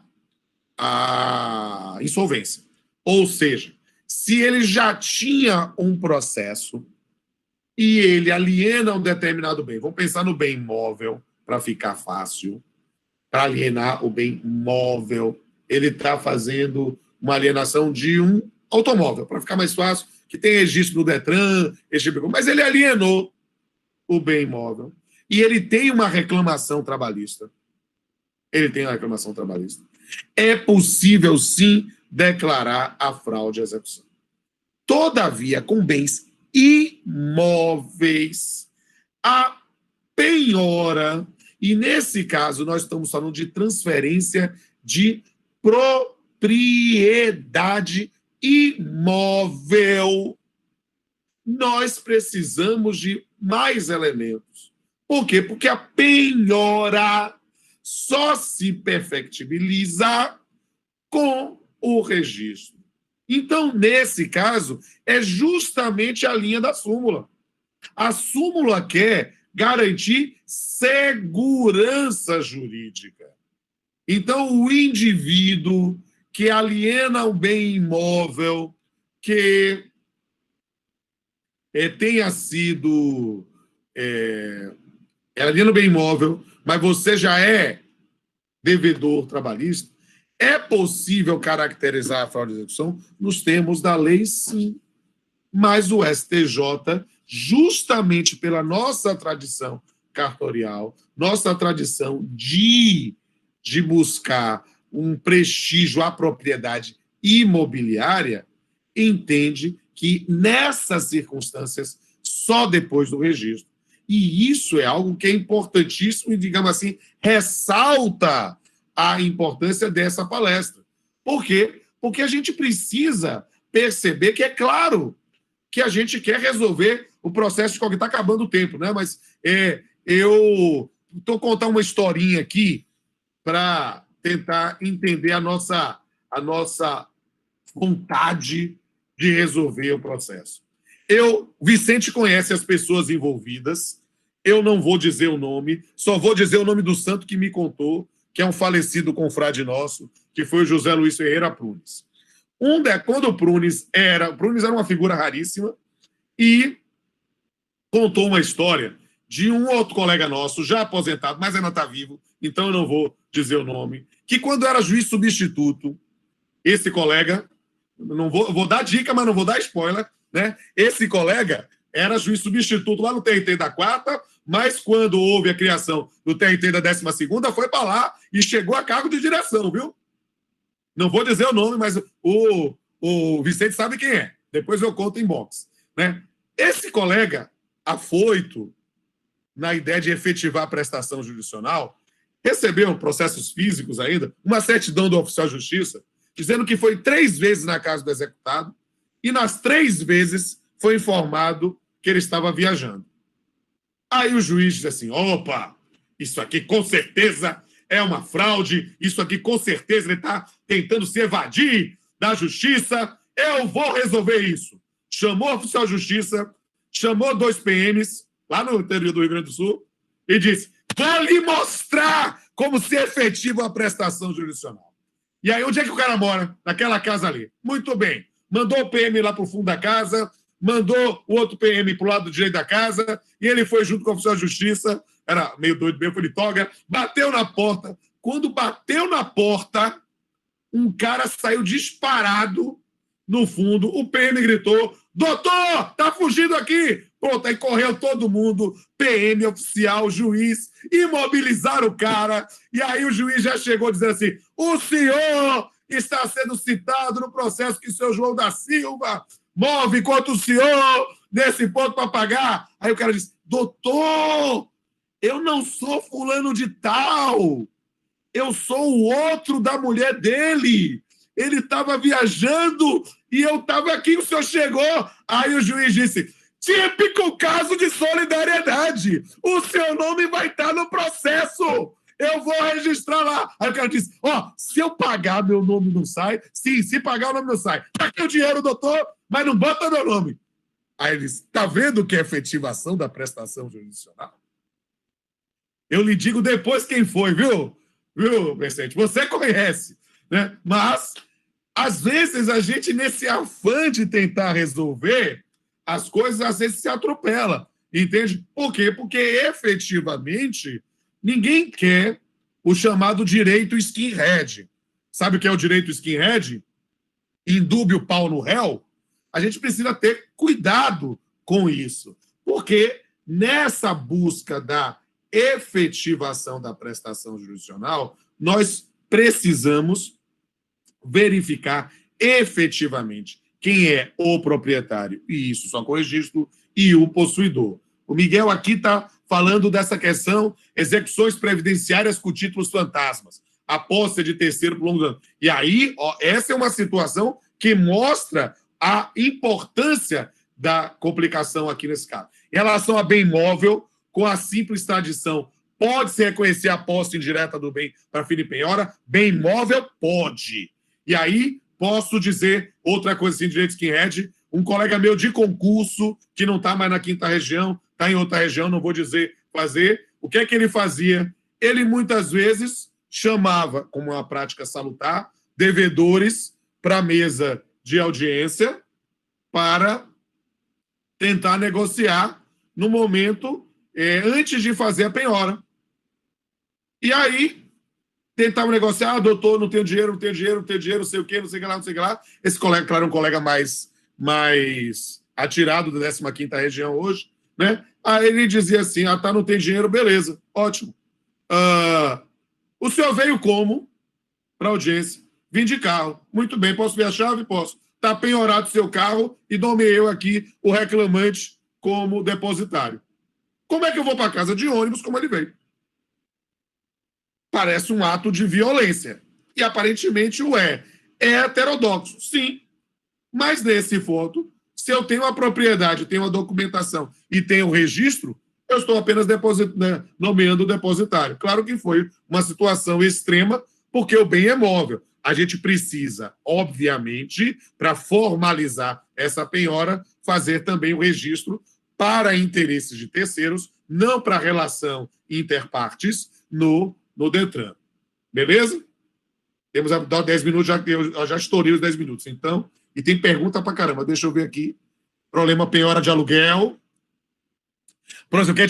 insolvência. Ou seja, se ele já tinha um processo e ele aliena um determinado bem, vamos pensar no bem móvel, para ficar fácil, para alienar o bem móvel, ele está fazendo uma alienação de um automóvel, para ficar mais fácil, que tem registro no Detran, mas ele alienou o bem imóvel e ele tem uma reclamação trabalhista. É possível, sim, declarar a fraude à execução. Todavia, com bens imóveis, a penhora, e nesse caso nós estamos falando de transferência de propriedade imóvel, nós precisamos de mais elementos. Por quê? Porque a penhora só se perfectibiliza com o registro. Então, nesse caso, é justamente a linha da súmula. A súmula quer garantir segurança jurídica. Então, o indivíduo que aliena o bem imóvel, que tenha sido... aliena o bem imóvel, mas você já é devedor trabalhista, é possível caracterizar a fraude de execução nos termos da lei, sim. Mas o STJ, justamente pela nossa tradição cartorial, nossa tradição de buscar um prestígio à propriedade imobiliária, entende que, nessas circunstâncias, só depois do registro. E isso é algo que é importantíssimo e, digamos assim, ressalta a importância dessa palestra. Por quê? Porque a gente precisa perceber que, é claro, que a gente quer resolver o processo de qualquer... Está acabando o tempo, né? Mas eu estou contando uma historinha aqui para tentar entender a nossa vontade de resolver o processo. Vicente conhece as pessoas envolvidas, eu não vou dizer o nome, só vou dizer o nome do santo que me contou, que é um falecido confrade nosso, que foi o José Luiz Ferreira Prunes. Quando o Prunes era uma figura raríssima e contou uma história de um outro colega nosso, já aposentado, mas ainda está vivo, então eu não vou dizer o nome, que quando era juiz substituto, esse colega, não vou dar dica, mas não vou dar spoiler, né? Esse colega era juiz substituto lá no TRT da 4ª, mas quando houve a criação do TRT da 12ª, foi para lá e chegou a cargo de direção, viu? Não vou dizer o nome, mas o Vicente sabe quem é. Depois eu conto em box, né? Esse colega, afoito na ideia de efetivar a prestação jurisdicional, recebeu processos físicos ainda, uma certidão do oficial de justiça, dizendo que foi 3 vezes na casa do executado e nas 3 vezes foi informado que ele estava viajando. Aí o juiz disse assim, opa, isso aqui com certeza é uma fraude, isso aqui com certeza ele está tentando se evadir da justiça, eu vou resolver isso. Chamou o oficial de justiça, chamou 2 PMs, lá no interior do Rio Grande do Sul, e disse, vou lhe mostrar como se efetiva a prestação jurisdicional. E aí, onde é que o cara mora? Naquela casa ali. Muito bem. Mandou o PM lá para o fundo da casa, mandou o outro PM para o lado direito da casa, e ele foi junto com o oficial de justiça, era meio doido mesmo, foi de toga, bateu na porta. Quando bateu na porta, um cara saiu disparado no fundo, o PM gritou, doutor, tá fugindo aqui! Pronto, aí correu todo mundo, PM, oficial, juiz, imobilizaram o cara, e aí o juiz já chegou dizendo assim, o senhor está sendo citado no processo que o senhor João da Silva move contra o senhor nesse ponto para pagar. Aí o cara disse, doutor, eu não sou fulano de tal, eu sou o outro da mulher dele. Ele estava viajando e eu estava aqui, o senhor chegou. Aí o juiz disse, típico caso de solidariedade. O seu nome vai estar no processo. Eu vou registrar lá. Aí o cara disse, se eu pagar, meu nome não sai. Sim, se pagar, o nome não sai. Tá aqui o dinheiro, doutor, mas não bota meu nome. Aí ele disse, tá vendo que é efetivação da prestação jurisdicional? Eu lhe digo depois quem foi, viu? Viu, Vicente? Você conhece, né? Mas, às vezes, a gente, nesse afã de tentar resolver, as coisas, às vezes, se atropela. Entende? Por quê? Porque, efetivamente, ninguém quer o chamado direito skinhead. Sabe o que é o direito skinhead? Indúbio pau no réu. A gente precisa ter cuidado com isso. Porque, nessa busca da efetivação da prestação jurisdicional, nós precisamos verificar efetivamente quem é o proprietário, e isso só com o registro, e o possuidor. O Miguel aqui está falando dessa questão, execuções previdenciárias com títulos fantasmas, a posse de terceiro por longos anos. E aí, essa é uma situação que mostra a importância da complicação aqui nesse caso. Em relação a bem imóvel, com a simples tradição, pode-se reconhecer a posse indireta do bem para fim de penhora? Bem imóvel? Pode. E aí, posso dizer outra coisa assim, direito skinhead, um colega meu de concurso, que não está mais na 5ª região, está em outra região, não vou dizer fazer, o que é que ele fazia? Ele, muitas vezes, chamava, como uma prática salutar, devedores para a mesa de audiência para tentar negociar no momento antes de fazer a penhora. E aí, tentava negociar, doutor, não tenho dinheiro, não tenho dinheiro, não tenho dinheiro, não sei o quê, não sei o que lá, não sei o que lá. Esse colega, claro, é um colega mais atirado da 15ª região hoje, né? Aí ele dizia assim, tá, não tem dinheiro, beleza, ótimo. O senhor veio como? Para audiência. Vim de carro. Muito bem, posso ver a chave? Posso. Está penhorado seu carro e nomeei eu aqui o reclamante como depositário. Como é que eu vou para casa de ônibus como ele veio? Parece um ato de violência. E aparentemente o é. É heterodoxo, sim. Mas nesse ponto, se eu tenho a propriedade, tenho a documentação e tenho o registro, eu estou apenas nomeando o depositário. Claro que foi uma situação extrema, porque o bem é móvel. A gente precisa, obviamente, para formalizar essa penhora, fazer também o registro para interesses de terceiros, não para relação interpartes no Detran. Beleza? Temos 10 minutos, eu já estourei os 10 minutos. Então, e tem pergunta pra caramba. Deixa eu ver aqui. Problema penhora de aluguel. Por exemplo,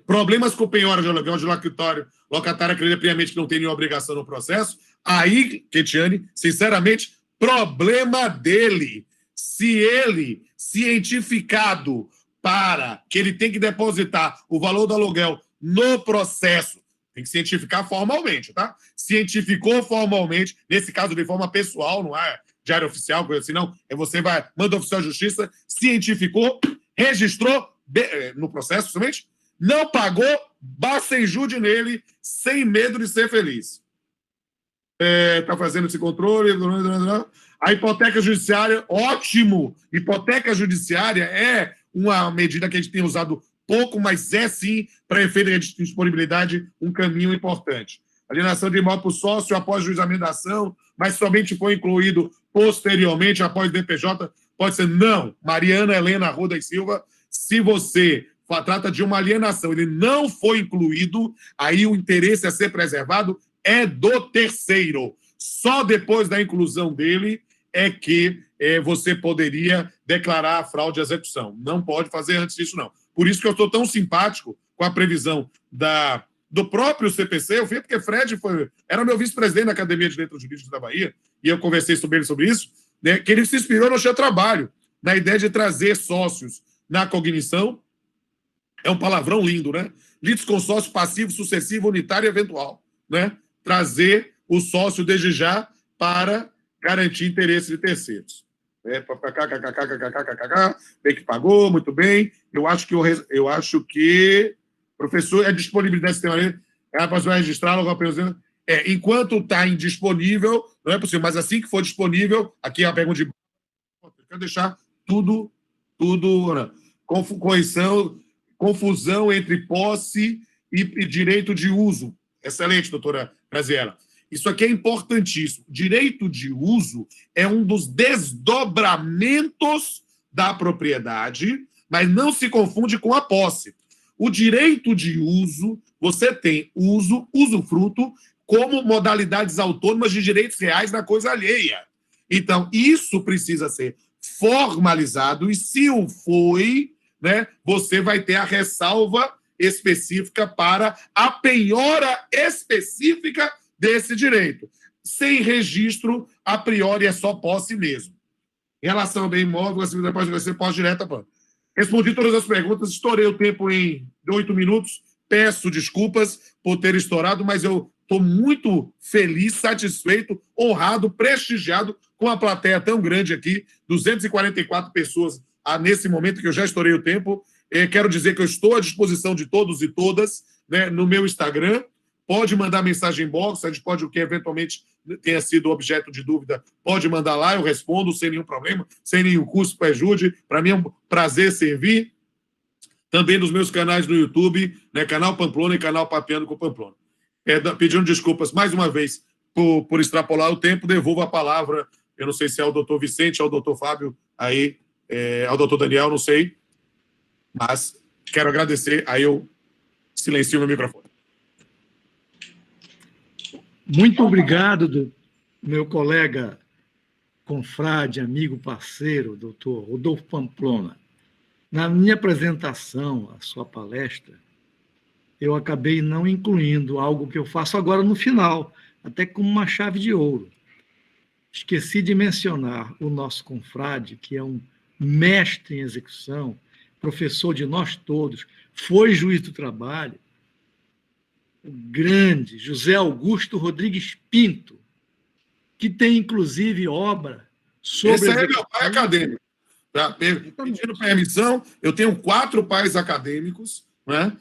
problemas com penhora de aluguel de locatário acredita piamente que não tem nenhuma obrigação no processo. Aí, Ketiane, sinceramente, problema dele. Se ele, cientificado para que ele tem que depositar o valor do aluguel no processo, tem que cientificar formalmente, tá? Cientificou formalmente, nesse caso de forma pessoal, não é diário oficial, coisa assim, não. Você manda o oficial de justiça, cientificou, registrou no processo somente, não pagou, basta injúria nele, sem medo de ser feliz. Está fazendo esse controle. A hipoteca judiciária, ótimo! Hipoteca judiciária é uma medida que a gente tem usado pouco, mas é sim, para efeito de disponibilidade, um caminho importante. Alienação de imóvel por sócio após juizamento da ação, mas somente foi incluído posteriormente, após o DPJ, pode ser não. Mariana Helena Arruda e Silva, se você trata de uma alienação, ele não foi incluído, aí o interesse a ser preservado é do terceiro. Só depois da inclusão dele é que você poderia declarar a fraude à execução. Não pode fazer antes disso, não. Por isso que eu estou tão simpático com a previsão do próprio CPC. Eu vi porque Fred era meu vice-presidente da Academia de Letras Jurídicas da Bahia, e eu conversei sobre ele sobre isso, né, que ele se inspirou no seu trabalho, na ideia de trazer sócios na cognição. É um palavrão lindo, né? Litisconsórcio passivo, sucessivo, unitário e eventual, né? Trazer o sócio desde já para garantir interesse de terceiros. Bem que pagou, muito bem. Eu acho que professor, a disponibilidade do sistema ela vai registrar logo a pergunta. Enquanto está indisponível, não é possível, mas assim que for disponível, aqui é a pergunta de. Quero deixar tudo né? Confusão entre posse e direito de uso. Excelente, doutora Graziela. Isso aqui é importantíssimo. Direito de uso é um dos desdobramentos da propriedade, mas não se confunde com a posse. O direito de uso, você tem uso, usufruto, como modalidades autônomas de direitos reais na coisa alheia. Então, isso precisa ser formalizado, e se o foi, né, você vai ter a ressalva específica para a penhora específica desse direito. Sem registro, a priori é só posse mesmo. Em relação ao bem imóvel, você pode direta, pô. Respondi todas as perguntas, estourei o tempo em 8 minutos, peço desculpas por ter estourado, mas eu estou muito feliz, satisfeito, honrado, prestigiado com a plateia tão grande aqui, 244 pessoas nesse momento que eu já estourei o tempo. Quero dizer que eu estou à disposição de todos e todas, né, no meu Instagram. Pode mandar mensagem em box, a gente pode, o que eventualmente tenha sido objeto de dúvida, pode mandar lá, eu respondo sem nenhum problema, sem nenhum custo, ajude. Para mim é um prazer servir. Também nos meus canais no YouTube, né, canal Pamplona e canal Papeando com Pamplona. Pedindo desculpas mais uma vez por extrapolar o tempo, devolvo a palavra, eu não sei se é ao doutor Vicente, ao doutor Fábio, aí, ao doutor Daniel, não sei, mas quero agradecer, aí eu silencio meu microfone. Muito obrigado, meu colega, confrade, amigo, parceiro, doutor Rodolfo Pamplona. Na minha apresentação, à sua palestra, eu acabei não incluindo algo que eu faço agora no final, até como uma chave de ouro. Esqueci de mencionar o nosso confrade, que é um mestre em execução, professor de nós todos, foi juiz do trabalho, o grande José Augusto Rodrigues Pinto, que tem, inclusive, obra sobre... Esse é meu pai acadêmico. Tá? Pedindo permissão, eu tenho 4 pais acadêmicos, né?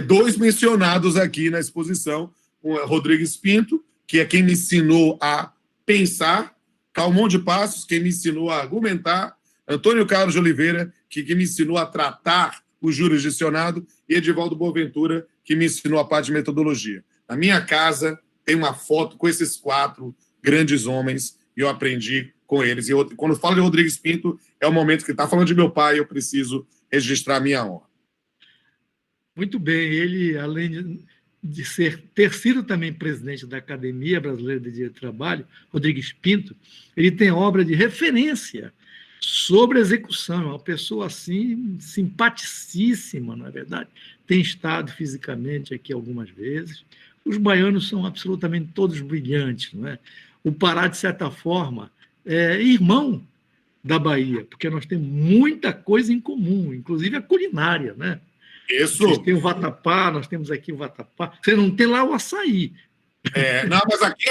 2 mencionados aqui na exposição, o Rodrigues Pinto, que é quem me ensinou a pensar, Calmon de Passos, quem me ensinou a argumentar, Antônio Carlos de Oliveira, que me ensinou a tratar o jurisdicionado, e Edivaldo Boaventura, que me ensinou a parte de metodologia. Na minha casa tem uma foto com esses 4 grandes homens, e eu aprendi com eles. E quando eu falo de Rodrigues Pinto, é o momento que está falando de meu pai, eu preciso registrar a minha honra. Muito bem, ele, além de de ter sido também presidente da Academia Brasileira de Direito do Trabalho, Rodrigues Pinto, ele tem obra de referência sobre execução, é uma pessoa assim simpaticíssima, na verdade, tem estado fisicamente aqui algumas vezes. Os baianos são absolutamente todos brilhantes, não é? O Pará, de certa forma, é irmão da Bahia, porque nós temos muita coisa em comum, inclusive a culinária, né? Isso. Vocês têm o vatapá, nós temos aqui o vatapá. Você não tem lá o açaí. Não, mas aqui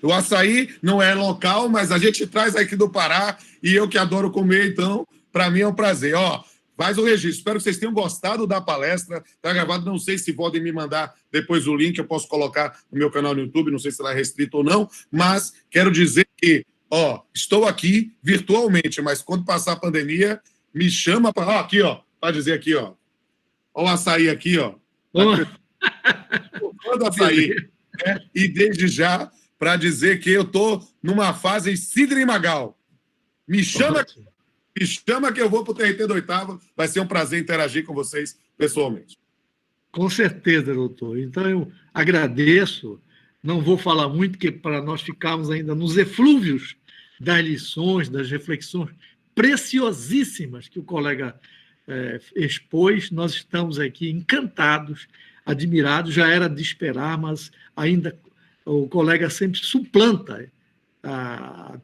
o açaí não é local, mas a gente traz aqui do Pará e eu que adoro comer, então, para mim é um prazer. Ó, faz o registro. Espero que vocês tenham gostado da palestra. Está gravado, não sei se podem me mandar depois o link, eu posso colocar no meu canal no YouTube, não sei se lá é restrito ou não, mas quero dizer que, estou aqui virtualmente, mas quando passar a pandemia, me chama para... aqui, para dizer aqui, Olha o açaí aqui, Manda açaí. E desde já, para dizer que eu estou numa fase Sidney Magal. Me chama que eu vou para o TRT da Oitava. Vai ser um prazer interagir com vocês pessoalmente. Com certeza, doutor. Então, eu agradeço. Não vou falar muito, porque para nós ficarmos ainda nos eflúvios das lições, das reflexões preciosíssimas que o colega expôs, nós estamos aqui encantados, admirados, já era de esperar, mas ainda o colega sempre suplanta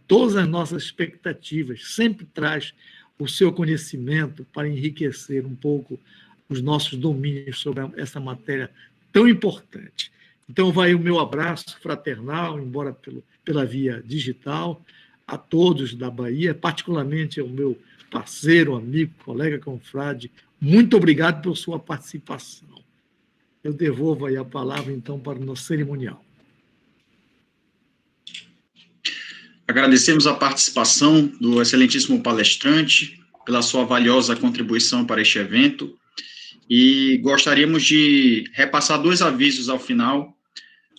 todas as nossas expectativas, sempre traz o seu conhecimento para enriquecer um pouco os nossos domínios sobre essa matéria tão importante. Então, vai o meu abraço fraternal, embora pela via digital, a todos da Bahia, particularmente ao meu parceiro, amigo, colega, confrade. Muito obrigado pela sua participação. Eu devolvo aí a palavra, então, para o nosso cerimonial. Agradecemos a participação do excelentíssimo palestrante pela sua valiosa contribuição para este evento e gostaríamos de repassar 2 avisos ao final.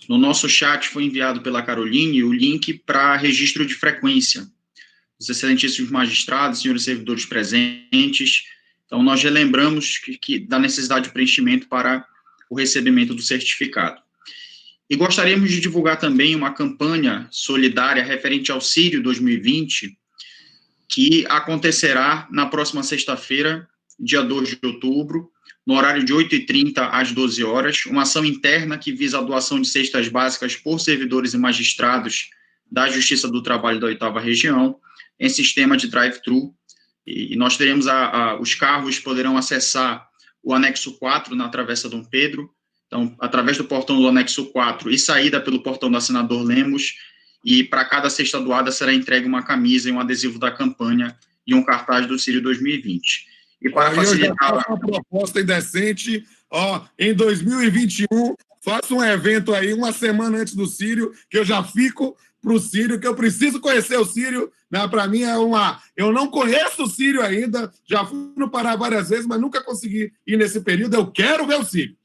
No nosso chat foi enviado pela Caroline o link para registro de frequência. Os excelentíssimos magistrados, senhores servidores presentes, então nós relembramos que da necessidade de preenchimento para o recebimento do certificado. E gostaríamos de divulgar também uma campanha solidária referente ao Círio 2020, que acontecerá na próxima sexta-feira, dia 2 de outubro, no horário de 8h30 às 12 horas, uma ação interna que visa a doação de cestas básicas por servidores e magistrados da Justiça do Trabalho da 8ª Região, em sistema de drive-thru, e nós teremos os carros poderão acessar o anexo 4 na Travessa Dom Pedro, então, através do portão do anexo 4 e saída pelo portão da Senador Lemos, e para cada cesta doada será entregue uma camisa e um adesivo da campanha e um cartaz do Círio 2020. E para facilitar... Eu já uma proposta indecente, em 2021, faça um evento aí uma semana antes do Círio, que eu já fico para o Círio, que eu preciso conhecer o Círio, né? Para mim é uma... Eu não conheço o Círio ainda, já fui no Pará várias vezes, mas nunca consegui ir nesse período, eu quero ver o Círio.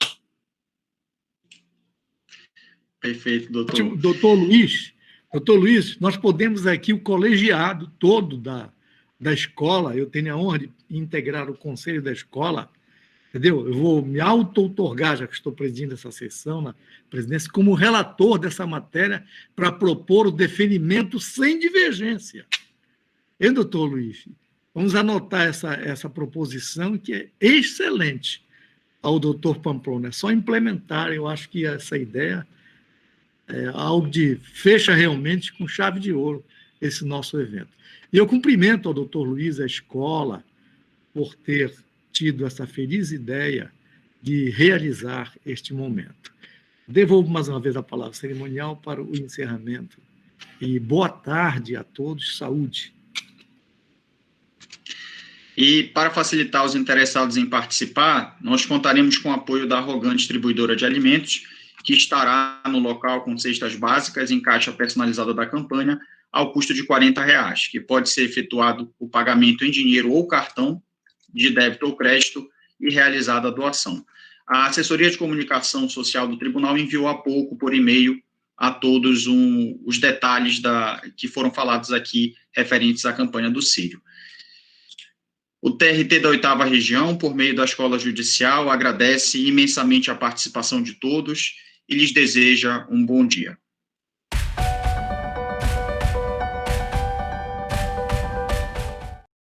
Perfeito, doutor. Doutor Luiz, nós podemos aqui, o colegiado todo da escola, eu tenho a honra de integrar o conselho da escola, entendeu? Eu vou me auto-outorgar, já que estou presidindo essa sessão na presidência, como relator dessa matéria para propor o definimento sem divergência. Hein, doutor Luiz? Vamos anotar essa proposição, que é excelente, ao doutor Pamplona. É só implementar, eu acho que essa ideia é algo de fecha realmente com chave de ouro esse nosso evento. E eu cumprimento ao doutor Luiz, a escola, por ter tido essa feliz ideia de realizar este momento. Devolvo mais uma vez a palavra cerimonial para o encerramento. E boa tarde a todos, saúde. E para facilitar os interessados em participar, nós contaremos com o apoio da Arrogante Distribuidora de Alimentos, que estará no local com cestas básicas em caixa personalizada da campanha, ao custo de R$40, que pode ser efetuado o pagamento em dinheiro ou cartão, de débito ou crédito, e realizada a doação. A Assessoria de Comunicação Social do Tribunal enviou há pouco, por e-mail, a todos os detalhes que foram falados aqui, referentes à campanha do Círio. O TRT da 8ª Região, por meio da Escola Judicial, agradece imensamente a participação de todos e lhes deseja um bom dia.